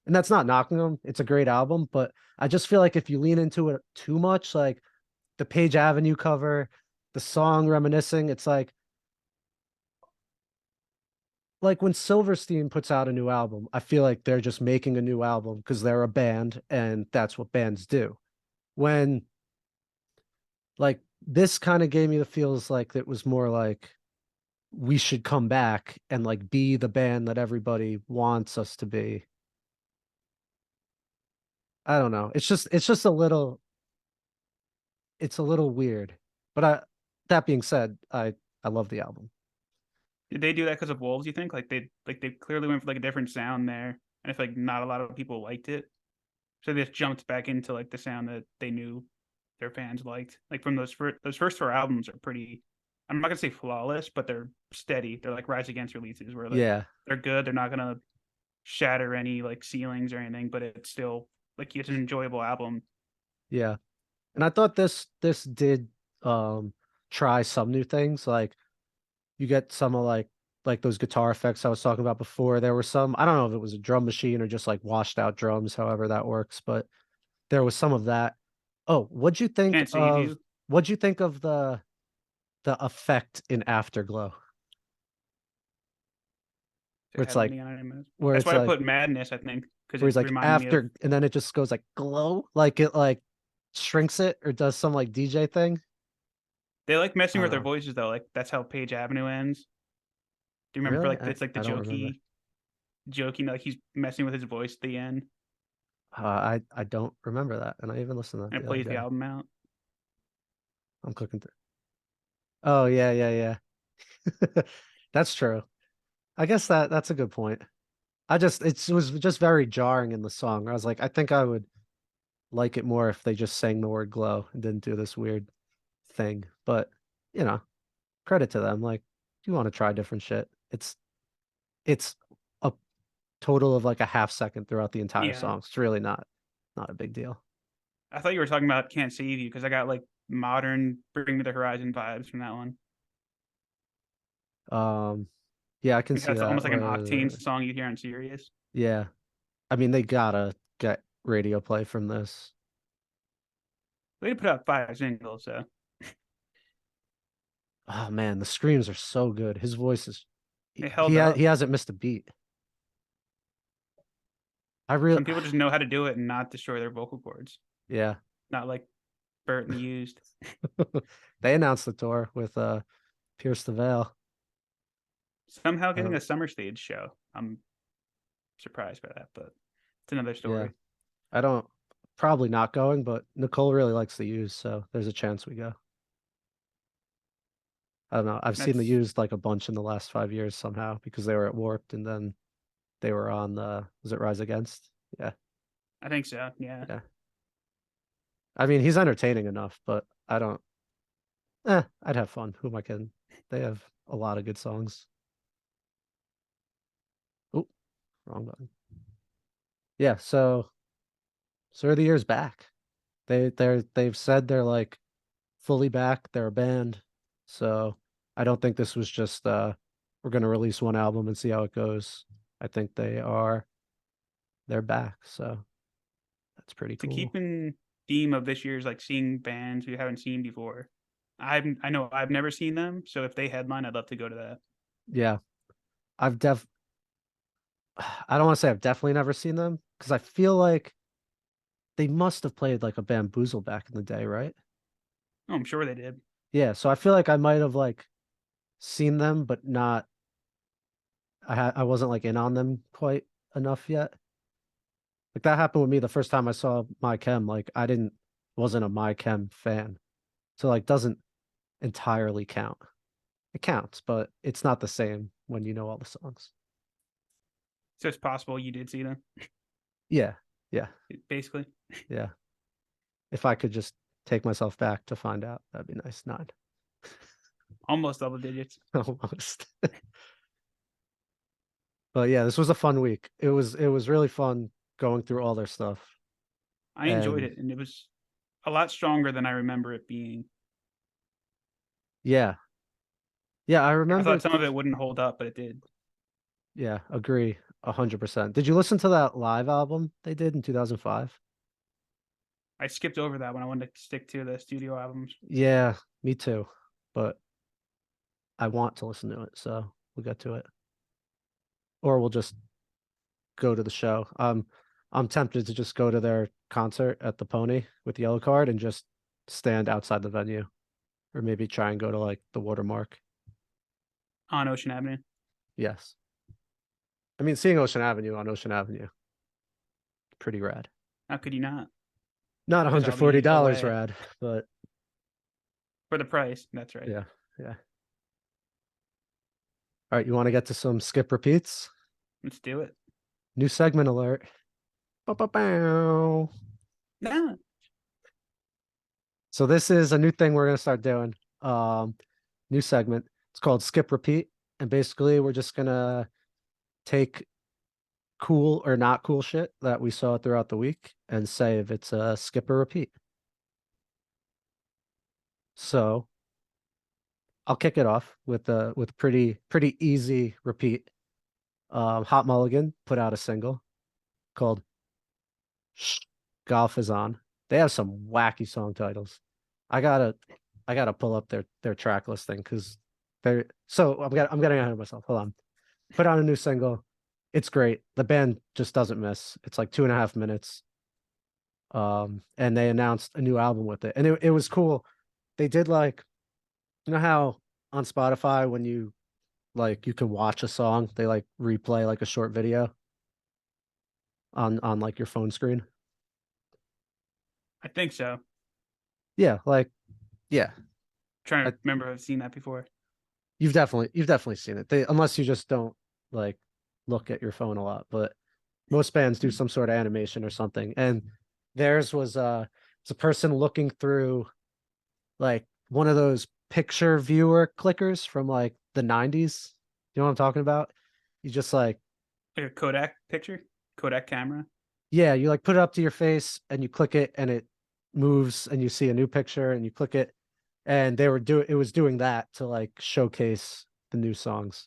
And that's not knocking them. It's a great album, but I just feel like if you lean into it too much, like the Page Avenue cover, the song reminiscing, it's like when Silverstein puts out a new album, I feel like they're just making a new album because they're a band and that's what bands do. When like this kind of gave me the feels like it was more like we should come back and like be the band that everybody wants us to be. I don't know. It's just a little weird. But that being said, I love the album. Did they do that because of Wolves? You think they clearly went for like a different sound there. and I feel like not a lot of people liked it. So they just jumped back into like the sound that they knew their fans liked. Like from those first four albums are pretty. I'm not gonna say flawless, but they're steady. They're like Rise Against releases where like Yeah, they're good. They're not gonna shatter any like ceilings or anything, but it's still like it's an enjoyable album. yeah. And I thought this did try some new things. Like you get some of like those guitar effects I was talking about before. There were some, I don't know if it was a drum machine or just like washed out drums, however that works, but there was some of that. Oh, Can't save you. what'd you think of the effect in Afterglow? It Where it's had like any on it. where That's it's why I like put Madness. I think because where he's it like reminded me of. after and then it just goes like glow, like it like shrinks it or does some like DJ thing. They like I messing don't with their know. voices though. Like that's how Page Avenue ends. Do you remember Really? like it's like the I don't remember. jokey like he's messing with his voice at the end I don't remember that, and I even listened to that and it the other plays the day. album out. I'm clicking through. Oh yeah, yeah, yeah. That's true. I guess that's a good point. It was just very jarring in the song. I was like, I think I would like it more if they just sang the word glow and didn't do this weird thing. But you know, credit to them. Like, you want to try different shit. It's a total of like a half second throughout the entire Yeah, song. It's really not a big deal. I thought you were talking about Can't Save You because I got like modern Bring Me the Horizon vibes from that one. Um, yeah, I can Like how see it's that. almost like an Octane song you hear on Sirius. Yeah, I mean, they gotta get radio play from this. They put out 5 singles, so Oh man, the screams are so good. His voice is it held he up. hasn't missed a beat. I really Some people just know how to do it and not destroy their vocal cords. yeah. Not like Bert and the Used. They announced the tour with Pierce the Veil. Somehow I getting don't a summer stage show. I'm surprised by that, but it's another yeah. story. I don't probably not going, but Nicole really likes the Used, so there's a chance we go. I don't know. I've seen the That's Used like a bunch in the last 5 years somehow because they were at Warped and then they were on the was it Rise Against? Yeah, I think so. Yeah. yeah. I mean, he's entertaining enough, but I don't I'd have fun. Who am I kidding? They have a lot of good songs. Oh, wrong button. Yeah, so are the years back. They've said they're like fully back. They're a band. So I don't think this was just we're gonna release one album and see how it goes. I think they're back. So that's pretty To cool. keep in theme of this year's like seeing bands we haven't seen before. I know I've never seen them, so if they headline, I'd love to go to that. Yeah. I've def I don't want to say I've definitely never seen them because I feel like they must have played like a Bamboozle back in the day, right? Oh, I'm sure they did. Yeah, so I feel like I might have like seen them, but not I wasn't like in on them quite enough yet. Like that happened with me the first time I saw My Chem. Like I didn't wasn't a My Chem fan. So like doesn't entirely count. It counts, but it's not the same when you know all the songs. So it's possible you did see them, Yeah. Yeah. basically. Yeah. If I could just take myself back to find out, that'd be nice. Nine. Almost double digits. Almost. But yeah, this was a fun week. It was really fun going through all their stuff. I enjoyed And it, and it was a lot stronger than I remember it being. yeah. Yeah, I Like, I remember thought some of it wouldn't hold up, but it did. yeah, agree 100%. Did you listen to that live album they did in 2005? I skipped over that when I wanted to stick to the studio albums. Yeah, me too. But I want to listen to it, so we'll get to it. Or we'll just go to the show. I'm tempted to just go to their concert at the Pony with the yellow card and just stand outside the venue, or maybe try and go to like the Watermark. On Ocean Avenue. Yes, I mean seeing Ocean Avenue on Ocean Avenue, pretty rad. How could you not? Not Because I'll be $140 away rad, but for the price. That's right. yeah, yeah. All right, you want to get to some skip repeats? Let's do it. New segment alert. Bow. No. So this is a new thing we're gonna start doing. New segment. It's called Skip Repeat, and basically we're just gonna take cool or not cool shit that we saw throughout the week and say if it's a skip or repeat. So I'll kick it off with pretty easy repeat. Hot Mulligan put out a single called Shh, Golf is On. They have some wacky song titles. I gotta I gotta pull up their track listing because they're so I'm getting ahead of myself. Hold on. Put out a new single. It's great. The band just doesn't miss. It's like 2.5 minutes. And they announced a new album with it. And it was cool. They did like, you know how on Spotify when you like you can watch a song, they like replay like a short video on like your phone screen. I think so. Yeah, like yeah. Trying I, to remember if I've seen that before. you've definitely seen it. They unless you just don't like look at your phone a lot, but most bands do some sort of animation or something. And theirs was it's a person looking through like one of those picture viewer clickers from like the 90s. You know what I'm talking about? You just like, Like a Kodak picture, Kodak camera. yeah, you like put it up to your face and you click it and it moves and you see a new picture and you click it. And it was doing that to like showcase the new songs,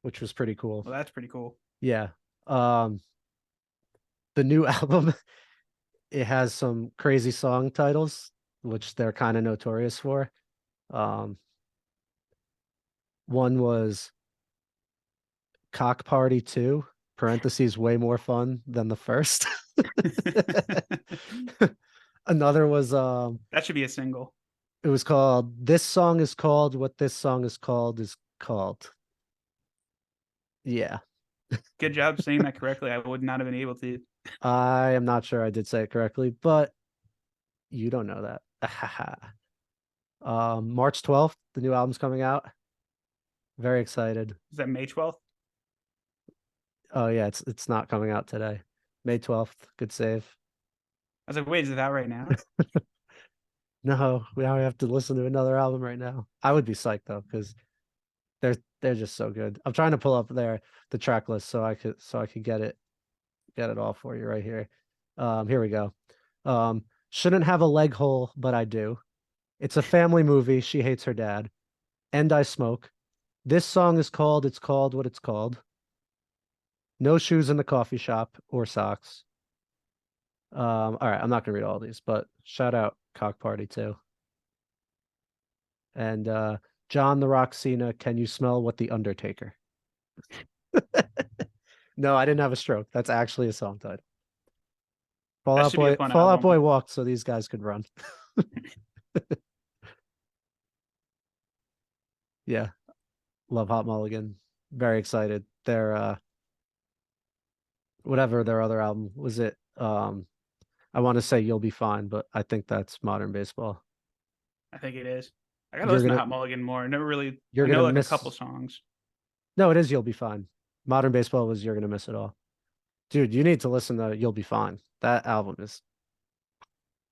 which was pretty cool. Well, that's pretty cool. Yeah. Um, the new album, it has some crazy song titles, which they're kind of notorious for. Um, one was Cock Party 2, parentheses, way more fun than the first. Another was That should be a single. it was called This Song is Called What This Song is called. Yeah. Good job saying that correctly. I would not have been able to. I am not sure I did say it correctly, but you don't know that. March 12th, the new album's coming out. Very excited. Is that May 12th? Oh yeah, it's not coming out today. May 12th. Good save. I was like, wait, is it out right now? No, we now have to listen to another album right now. I would be psyched though, because they're just so good. I'm trying to pull up the track list so I could get it all for you right here. Here we go. Shouldn't have a leg hole, but I do. It's a family movie. She hates her dad. And I smoke. This song is called It's Called What It's Called. No shoes in the coffee shop or socks. All right, I'm not gonna read all these, but shout out Cock Party too. And John the Rock Cena, can you smell what the Undertaker? No, I didn't have a stroke. That's actually a song title. That should be a fun Fallout Boy album. walked so these guys could run. Yeah, love Hot Mulligan. Very excited. Their whatever their other album was it. I want to say You'll Be Fine, but I think that's Modern Baseball. I think it is. I gotta You're listen to gonna Hot Mulligan more. I never really. you're I know gonna like a couple miss. songs. No, it is You'll Be Fine. Modern Baseball was You're gonna miss it all. Dude, you need to listen to You'll Be Fine. That album is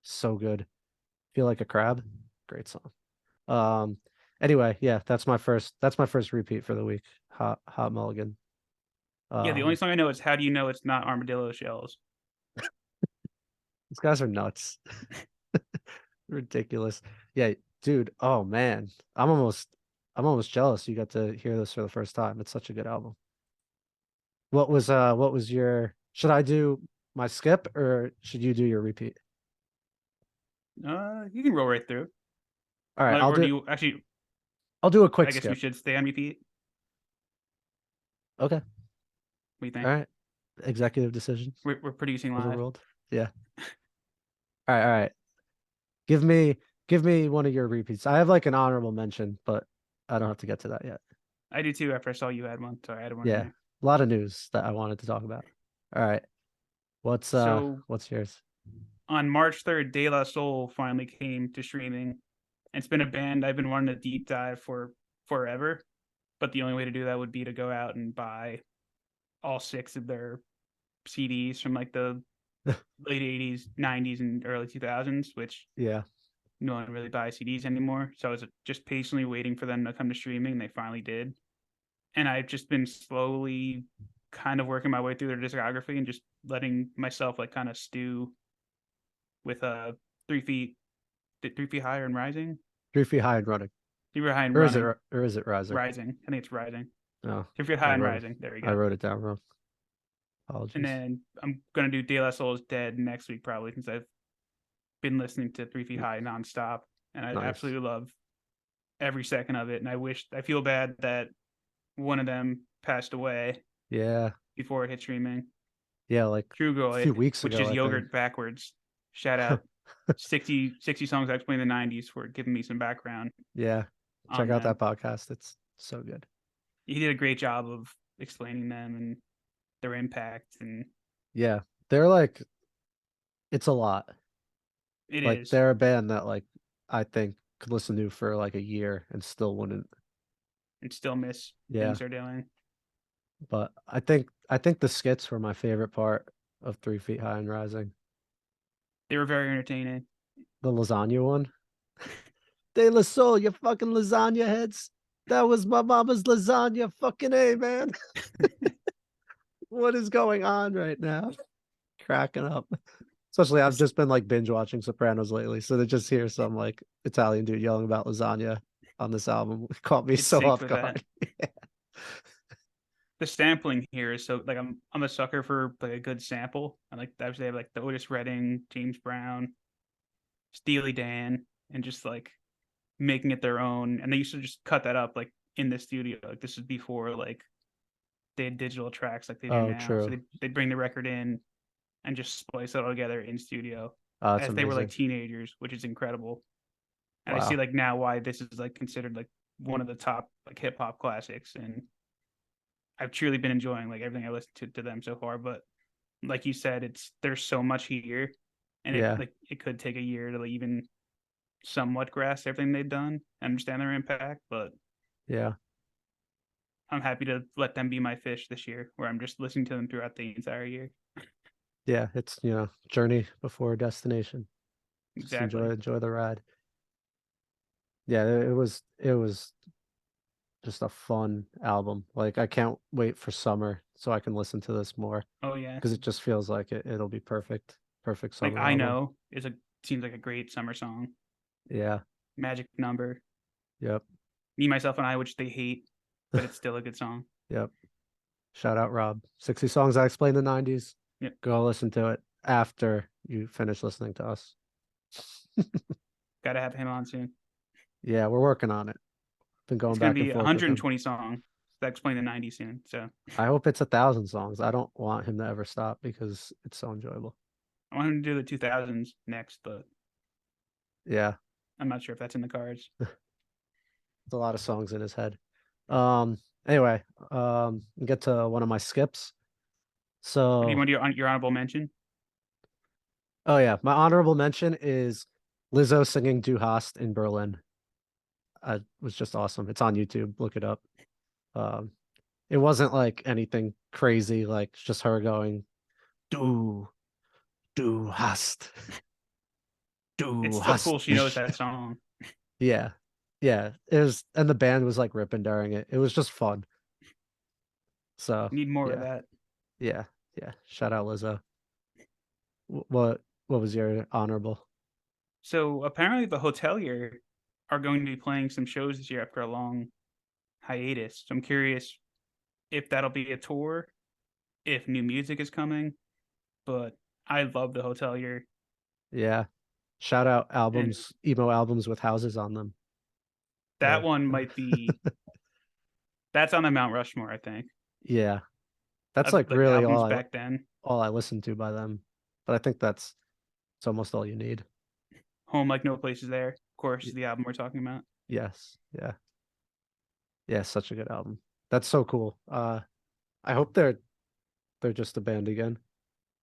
so good. Feel like a crab. Great song. Um anyway, yeah, that's my first repeat for the week. Hot Mulligan. Yeah, the only Um song I know is "How Do You Know It's Not Armadillo Shells." these guys are nuts. Ridiculous. Yeah, dude. Oh man. I'm almost jealous you got to hear this for the first time. It's such a good album. What was your should I do my skip or should you do your repeat? You can roll right through. All right, Or do you actually? I'll do a quick I guess we skip. should stay on repeat. Okay. What do you All think? right. Executive decision We're producing live. overruled. Yeah. All right, all right. Give me give me one of your repeats. I have like an honorable mention, but I don't have to get to that yet. I do too. After I saw you had one, so I added one in Yeah. there. A lot of news that I wanted to talk about. All right. So What's yours? on March 3rd, De La Soul finally came to streaming. And it's been a band I've been wanting to deep dive for forever. But the only way to do that would be to go out and buy all 6 of their CDs from like the late 80s, 90s, and early 2000s, which Yeah. no one really buys CDs anymore. So I was just patiently waiting for them to come to streaming. And they finally did. And I've just been slowly kind of working my way through their discography and just letting myself like kind of stew with 3 feet 3 feet higher and rising. 3 feet high and running. 3 feet high and Or is it running. or is it rising? Rising. I think it's rising. No, 3 feet I high and wrote it. rising. There we I go. wrote it down wrong. And Apologies. then I'm gonna do De La Soul's Dead next week probably since I've been listening to 3 Feet High nonstop, and I Nice. absolutely love every second of it. And I feel bad that one of them passed away Yeah. before it hit streaming. Yeah, like True a Girl, few weeks which ago, is I think. yogurt backwards. Shout out 60 songs I explained in the 90s for giving me some background Yeah. Check on out them. that podcast. It's so good. He did a great job of explaining them and their impact, and Yeah. They're like it's a lot. it Like is they're a band that like I think could listen to for like a year and still wouldn't. and still miss Yeah. things they're doing. But I think the skits were my favorite part of 3 Feet High and Rising. They were very entertaining. The lasagna one. De La Soul, you fucking lasagna heads. That was my mama's lasagna. Fucking A, man. What is going on right now? Cracking up. Especially I've This just been like binge watching Sopranos lately. So to just hear some like Italian dude yelling about lasagna on this album caught me it so syncs off with that. guard. The sampling here is so like I'm a sucker for like a good sample. I like obviously they have like the Otis Redding, James Brown, Steely Dan, and just like making it their own. And they used to just cut that up like in the studio. Like this is before like they had digital tracks like they do Oh, now. So true. they'd bring the record in and just splice it all together in studio Oh, that's as they were like amazing. teenagers, which is incredible. And I see Wow. like now why this is like considered like one of the top like hip hop classics. And I've truly been enjoying like everything I listened to them so far. But like you said, it's there's so much here, and Yeah. it could take a year to like, even somewhat grasp everything they've done, understand their impact. But Yeah. I'm happy to let them be my Phish this year, where I'm just listening to them throughout the entire year. Yeah. It's, journey before destination. Just Exactly. enjoy the ride. Yeah, it was just a fun album. Like I can't wait for summer so I can listen to this more Oh yeah, because it just feels like it'll be perfect. Perfect like summer I album. know is a seems like a great summer song. Yeah. Magic Number, Yep. Me Myself and I, which they hate, but it's still a good song. Yep. Shout out Rob. 60 songs I explained the 90s. Yep. Go listen to it after you finish listening to us. Gotta have him on soon. Yeah, we're working on it. Been going It's gonna back and be forth with him. 120 songs that explain the 90s soon. So I hope it's 1,000 songs. I don't want him to ever stop because it's so enjoyable. I want him to do the 2000s next, but Yeah, I'm not sure if that's in the cards. it's a lot of songs in his head. Um, anyway, get to one of my skips. Do you So, want your honorable mention? oh yeah, my honorable mention is Lizzo singing Du Hast in Berlin. It was just awesome. It's on YouTube. Look it up. Um, it wasn't like anything crazy, like it's just her going, Du hast, It's du still hast cool she knows mich. that song. Yeah. Yeah. It was, and the band was like ripping during it. It was just fun. So, Need more of yeah. that. Yeah. Yeah. Shout out Lizzo. What was your honorable? So apparently the Hotelier are going to be playing some shows this year after a long hiatus. So I'm curious if that'll be a tour, if new music is coming. But I love the Hotelier, Yeah. Shout out and albums, emo albums with houses on them. that Or one might be that's on the Mount Rushmore. I think yeah. That's of like like really albums back then. all I listen to by them. But I think that's it's almost all you need. Home Like No Place Is There, of course, Y- is the album we're talking about. Yes. Yeah. Yeah, such a good album. That's so cool. I hope they're just a band again.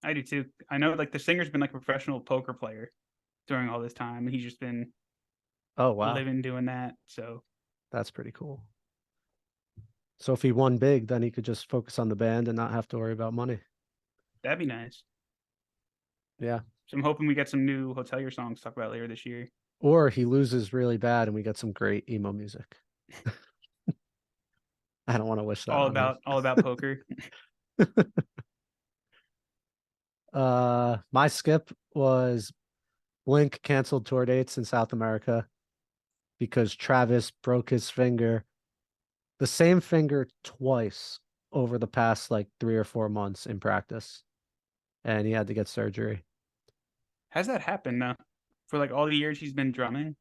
I do too. I know like the singer's been like a professional poker player during all this time, and he's just been Oh wow. living doing that. So That's pretty cool. So if he won big, then he could just focus on the band and not have to worry about money. That'd be nice. Yeah. So I'm hoping we get some new Hotelier songs to talk about later this year. Or he loses really bad and we get some great emo music. I don't want to wish that on him. All about poker. My skip was Blink canceled tour dates in South America because Travis broke his finger, the same finger twice over the past like 3 or 4 months in practice, and he had to get surgery. Has that happened for like all the years he's been drumming?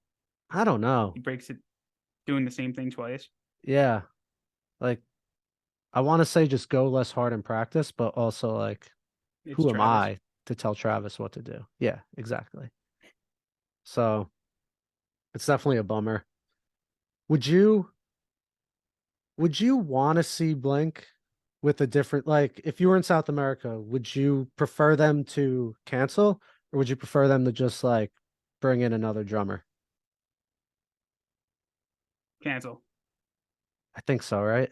I don't know. He breaks it doing the same thing twice. Yeah, like I want to say just go less hard in practice, but also like, It's who am Travis. I to tell Travis what to do? Yeah, exactly. So it's definitely a bummer. Would you would you want to see Blink with a different, like, if you were in South America, would you prefer them to cancel or would you prefer them to just like bring in another drummer? Cancel. I think so, right?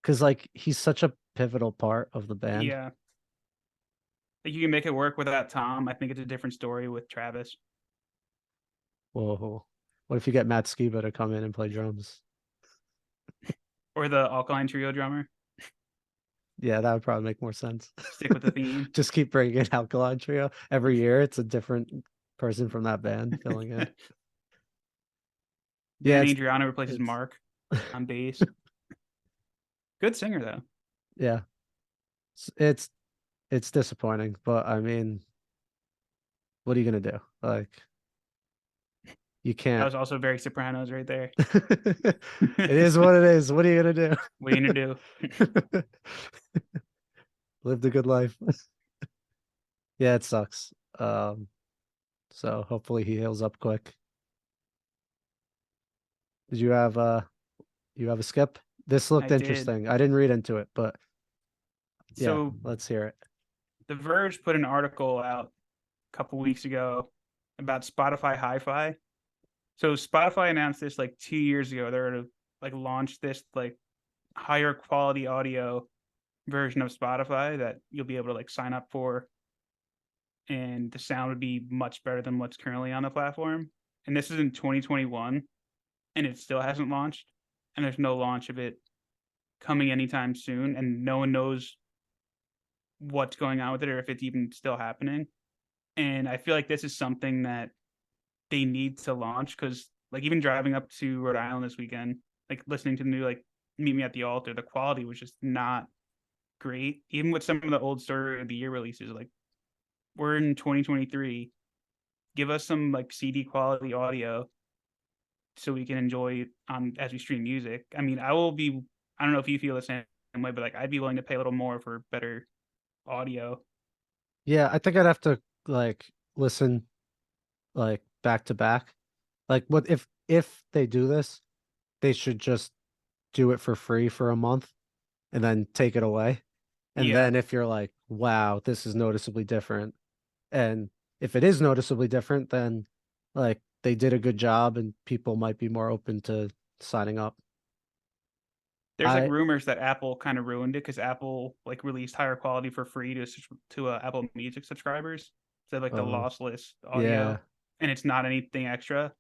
Because like he's such a pivotal part of the band. Yeah. Like you can make it work without Tom. I think it's a different story with Travis. Whoa. What if you get Matt Skiba to come in and play drums? Or the Alkaline Trio drummer. Yeah, that would probably make more sense. Stick with the theme. Just keep bringing in Alkaline Trio. Every year it's a different person from that band filling in. Yeah, Dan Adriano replaces it's Mark on bass. Good singer though. yeah. It's it's disappointing, but I mean, what are you gonna do? Like, you That can't. was also very Sopranos right there. It is what it is. What are you gonna do? What are you gonna do? Lived a good life. Yeah, it sucks. So hopefully he heals up quick. Did you have a skip? This I looked did. interesting. I didn't read into it, but yeah, So let's hear it. The Verge put an article out a couple weeks ago about Spotify Hi-Fi. So Spotify announced this like 2 years ago. They're gonna like launch this like higher quality audio version of Spotify that you'll be able to like sign up for, and the sound would be much better than what's currently on the platform. And this is in 2021, and it still hasn't launched, and there's no launch of it coming anytime soon, and no one knows what's going on with it or if it's even still happening. And I feel like this is something that they need to launch because, like, even driving up to Rhode Island this weekend, like listening to the new like Meet Me at the Altar, the quality was just not great. Even with some of the old Story of the Year releases, like we're in 2023, give us some like CD quality audio so we can enjoy as we stream music. I mean, I will be. I don't know if you feel the same way, but like I'd be willing to pay a little more for better audio. Yeah, I think I'd have to like listen like back to back. Like what if they do this, they should just do it for free for a month and then take it away. And Yeah, then if you're like, wow, this is noticeably different. And if it is noticeably different, then like they did a good job and people might be more open to signing up. there's like I rumors that Apple kind of ruined it because Apple like released higher quality for free to Apple Music subscribers, so like the oh lossless yeah, audio, and it's not anything extra.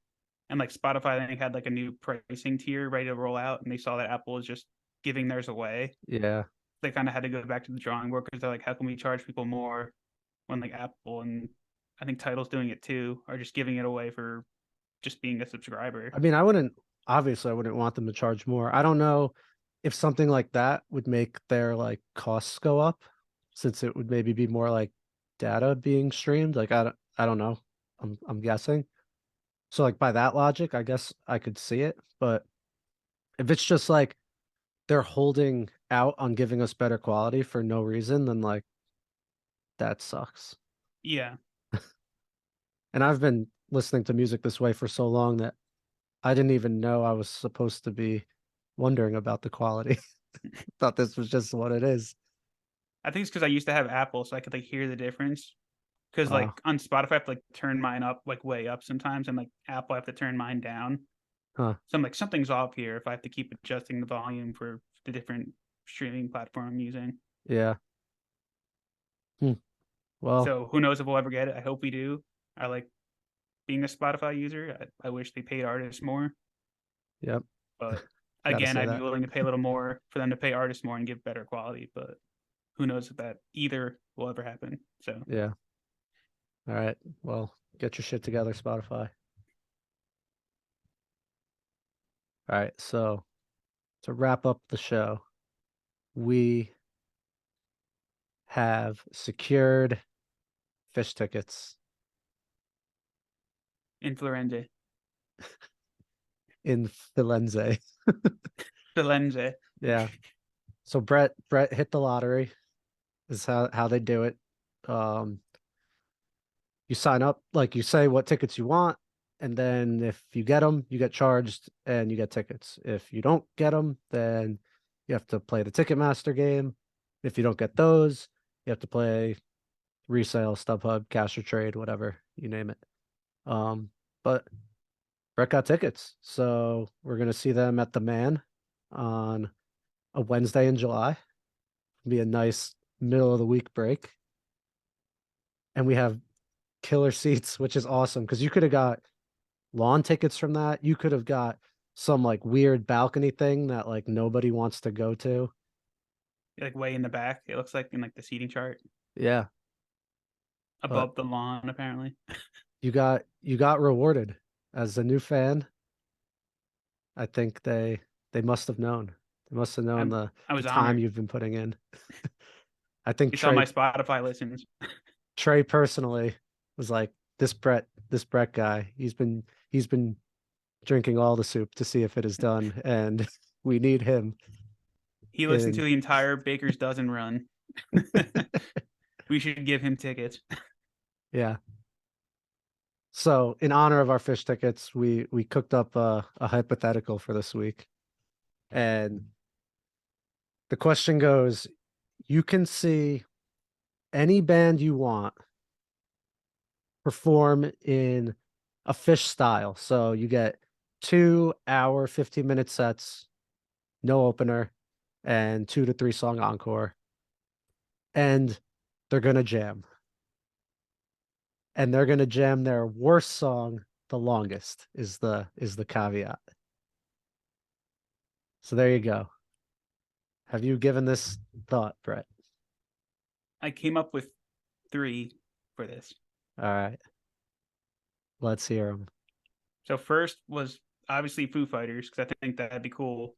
And like Spotify, I think had like a new pricing tier ready to roll out, and they saw that Apple was just giving theirs away. yeah. They kind of had to go back to the drawing board because they're like, how can we charge people more when like Apple and I think Title's doing it too, are just giving it away for just being a subscriber. I mean, I wouldn't obviously I wouldn't want them to charge more. I don't know if something like that would make their like costs go up since it would maybe be more like data being streamed. Like I don't know. I'm guessing. So like by that logic, I guess I could see it. But if it's just like they're holding out on giving us better quality for no reason, then like that sucks. Yeah, And I've been listening to music this way for so long that I didn't even know I was supposed to be wondering about the quality. Thought this was just what it is. I think it's because I used to have Apple, so I could like hear the difference. Because Oh, like on Spotify, I have to like turn mine up like way up sometimes, and like Apple, I have to turn mine down. huh. So I'm like, something's off here if I have to keep adjusting the volume for the different streaming platform I'm using. Yeah. Hmm. Well, So who knows if we'll ever get it? I hope we do. I like being a Spotify user. I wish they paid artists more, yep, but gotta again, say I'd be that. willing to pay a little more for them to pay artists more and give better quality. But who knows if that either will ever happen? So Yeah. All right. Well, get your shit together, Spotify. All right. So to wrap up the show, we have secured Phish tickets influenza, in Firenze. Filenze. Yeah. So Brett hit the lottery is how they do it. Um, you sign up, like you say what tickets you want, and then if you get them, you get charged and you get tickets. If you don't get them, then you have to play the Ticketmaster game. If you don't get those, you have to play resale, StubHub, Cash or Trade, whatever you name it. But Brett got tickets, so we're gonna see them at the Man on a Wednesday in July. Be a nice middle of the week break, and we have killer seats, which is awesome because you could have got lawn tickets from that. You could have got some like weird balcony thing that like nobody wants to go to. Like way in the back. It looks like in like the seating chart Yeah, but above the lawn, apparently. you got rewarded as a new fan. I think they must have known. They must have known I, I the was time honored. you've been putting in. I think You saw my Spotify listens. Trey personally was like this Brett guy. He's been drinking all the soup to see if it is done, and we need him He listened to in. the entire Baker's Dozen run. We should give him tickets. Yeah. So in honor of our Phish tickets, we cooked up a hypothetical for this week. And the question goes, you can see any band you want perform in a Phish style. So you get 2 hour, 15-minute sets, no opener, and 2 to 3 song encore. And they're gonna jam. And they're gonna jam their worst song the longest is the caveat. So there you go. Have you given this thought, Brett? I came up with 3 for this. All right, let's hear them. So first was obviously Foo Fighters because I think that'd be cool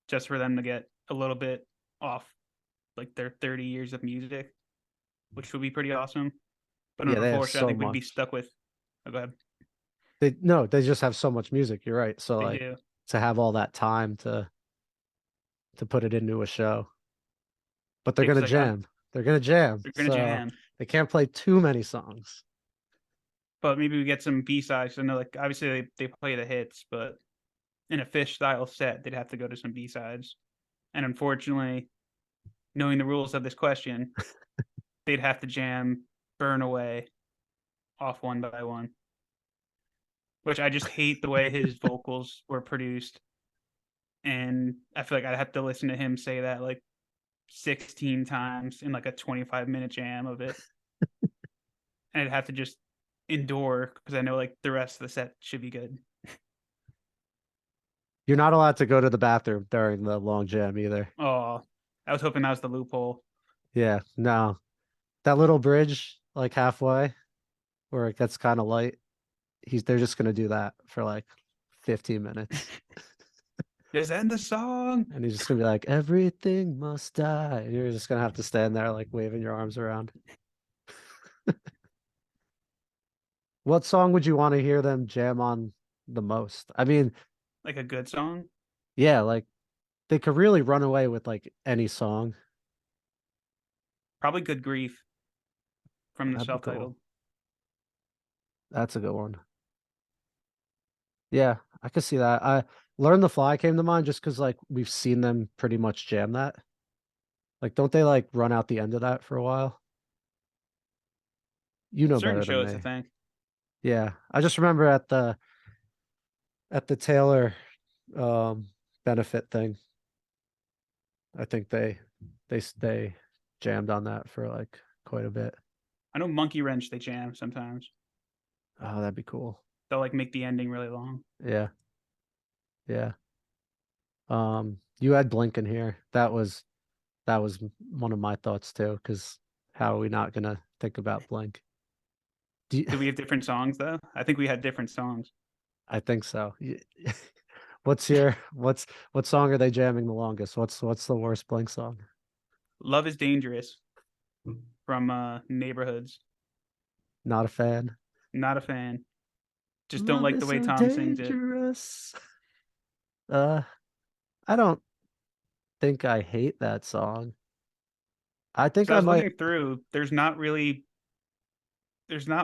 just for them to get a little bit off like their 30 years of music, which would be pretty awesome. But Yeah, they have unfortunately, I so think we'd be much. stuck with. Oh, go ahead. They no, they just have so much music. You're right. So They like do. to have all that time to put it into a show, but they're Yeah, gonna because like jam. They're gonna jam. they're gonna So jam. they can't play too many songs. But maybe we get some B sides. I know, like obviously they play the hits, but in a Phish style set, they'd have to go to some B sides. And unfortunately, knowing the rules of this question, they'd have to jam "Burn Away" off one by one, which I just hate the way his vocals were produced. And I feel like I'd have to listen to him say that like 16 times in like a 25-minute jam of it. And I'd have to just endure because I know like the rest of the set should be good. You're not allowed to go to the bathroom during the long jam either. Oh, I was hoping that was the loophole. Yeah, no. That little bridge, like halfway, where it gets kind of light, they're just gonna do that for like 15 minutes. Just end the song. And he's just gonna be like, everything must die. And you're just gonna have to stand there like waving your arms around. What song would you want to hear them jam on the most? I mean, Like a good song. yeah, like they could really run away with like any song. Probably Good Grief from the That'd be cool. self-titled. That's a good one. Yeah, I could see that. I Learn the Fly came to mind just because like we've seen them pretty much jam that. Like, don't they like run out the end of that for a while? You know Certain better than shows, I me. think. Yeah. I just remember at the Taylor um benefit thing. I think they jammed on that for like quite a bit. I know Monkey Wrench they jam sometimes. Oh, that'd be cool. They'll like make the ending really long. Yeah, yeah. You had Blink in here. That was one of my thoughts too, because how are we not gonna think about Blink? Do you, Do we have different songs though? I think we had different songs. I think so. What song are they jamming the longest? What's the worst Blink song? Love is Dangerous from Neighborhoods. Not a fan. Not a fan. Just don't Love like the is way so Tom sings it. dangerous. Uh, I don't think I hate that song. I think So I I was might. looking through. There's not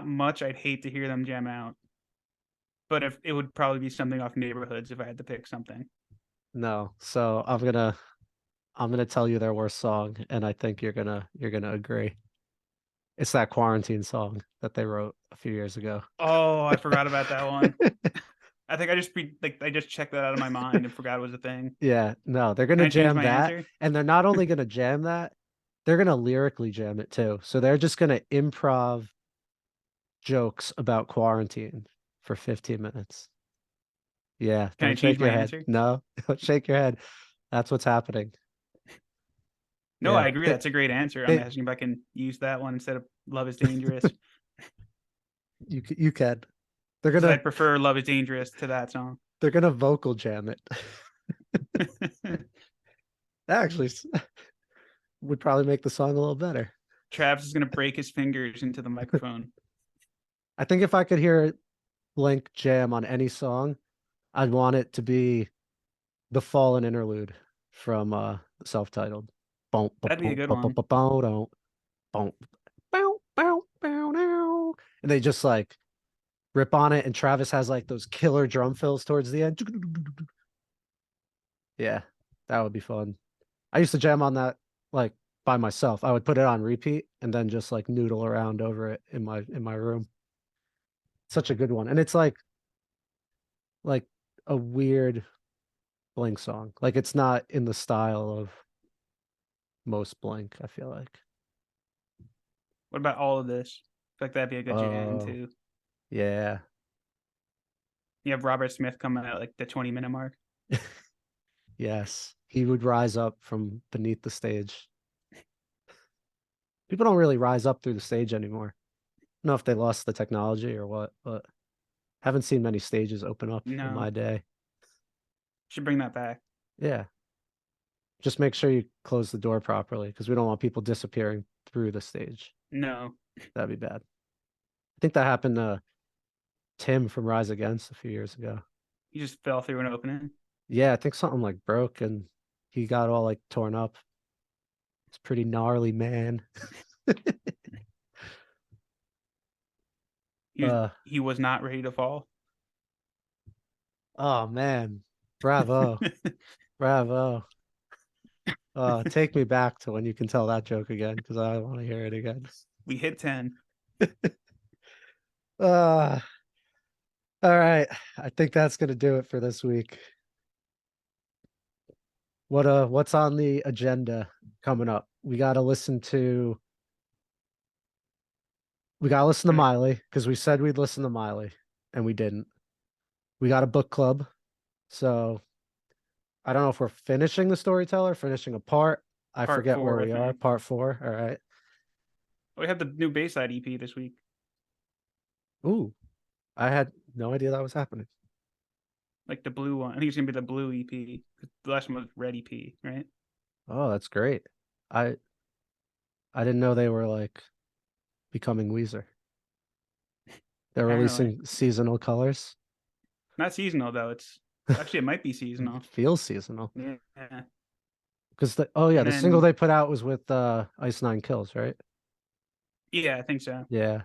much I'd hate to hear them jam out. But if it would probably be something off Neighborhoods if I had to pick something. No. So I'm gonna tell you their worst song, and I think you're gonna agree. It's that quarantine song that they wrote a few years ago. Oh, I forgot about that one. I think I just checked that out of my mind and forgot it was a thing. Yeah, no, they're Can gonna I change jam my that, answer? and they're not only gonna jam that, they're gonna lyrically jam it too. So they're just gonna improv jokes about quarantine for 15 minutes. Yeah, Can I don't change shake my your head. answer? No, don't shake your head. That's what's happening. No, Yeah, I agree. That's a great answer. I'm they asking if I can use that one instead of Love is Dangerous you can. They're because gonna I'd prefer Love is Dangerous to that song. they're gonna vocal jam it. That actually would probably make the song a little better. Travis is gonna break his fingers into the microphone. I think if I could hear Blink jam on any song, I'd want it to be the Fallen interlude from self-titled. Boom, boom, That'd be a boom, good boom, boom, one. boom, boom, bow, bow, bow, bow. And they just like rip on it, and Travis has like those killer drum fills towards the end. Yeah, that would be fun. I used to jam on that like by myself. I would put it on repeat and then just like noodle around over it in my room. Such a good one. And it's like a weird Blink song. Like it's not in the style of most Blink, I feel like. What about all of this? I feel like that'd be a good jam Oh, too. yeah. You have Robert Smith coming at like the 20-minute mark. Yes. He would rise up from beneath the stage. People don't really rise up through the stage anymore. I don't know if they lost the technology or what, but haven't seen many stages open up in No, my day. should bring that back. Yeah. Just make sure you close the door properly because we don't want people disappearing through the stage. No, That'd be bad. I think that happened to Tim from Rise Against a few years ago. he just fell through an opening. Yeah, I think something like broke and he got all like torn up. It's pretty gnarly, man. uh He was not ready to fall. oh man. Bravo. Bravo. Take me back to when you can tell that joke again because I want to hear it again. We hit 10. Uh all right. I think that's gonna do it for this week. What's on the agenda coming up? We gotta listen to Right. Miley because we said we'd listen to Miley and we didn't. We got a book club. So I don't know if we're finishing the storyteller, finishing a part. I Part forget where four, I we are. think. Part four. All right. We have the new Bayside EP this week. Ooh, I had no idea that was happening. Like the blue one. I think it's gonna be the blue EP. The last one was red EP, right? Oh, that's great. I I didn't know they were like becoming Weezer. They're Apparently. releasing seasonal colors. Not seasonal though. It's actually it might be seasonal. It feels seasonal. Yeah. Because yeah, And the single then they put out was with Ice Nine Kills, right? yeah, I think so. Yeah.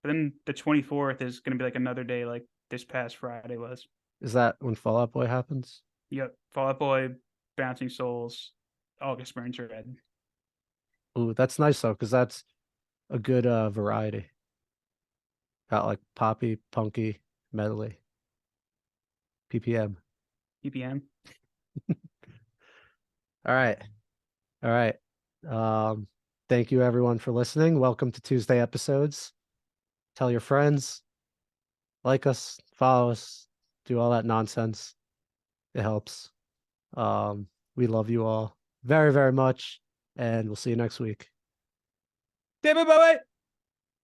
But then the 24th is gonna be like another day like this past Friday was. Is that when Fall Out Boy happens? Yep. Fall Out Boy, Bouncing Souls, August Burns Red. Ooh, that's nice though, because that's a good variety. Got like poppy, punky, medley, PPM. EPM. All right. All right. Thank you everyone for listening. Welcome to Tuesday episodes. Tell your friends, like us, follow us, do all that nonsense. It helps. We love you all very, very much, and we'll see you next week. Bye bye.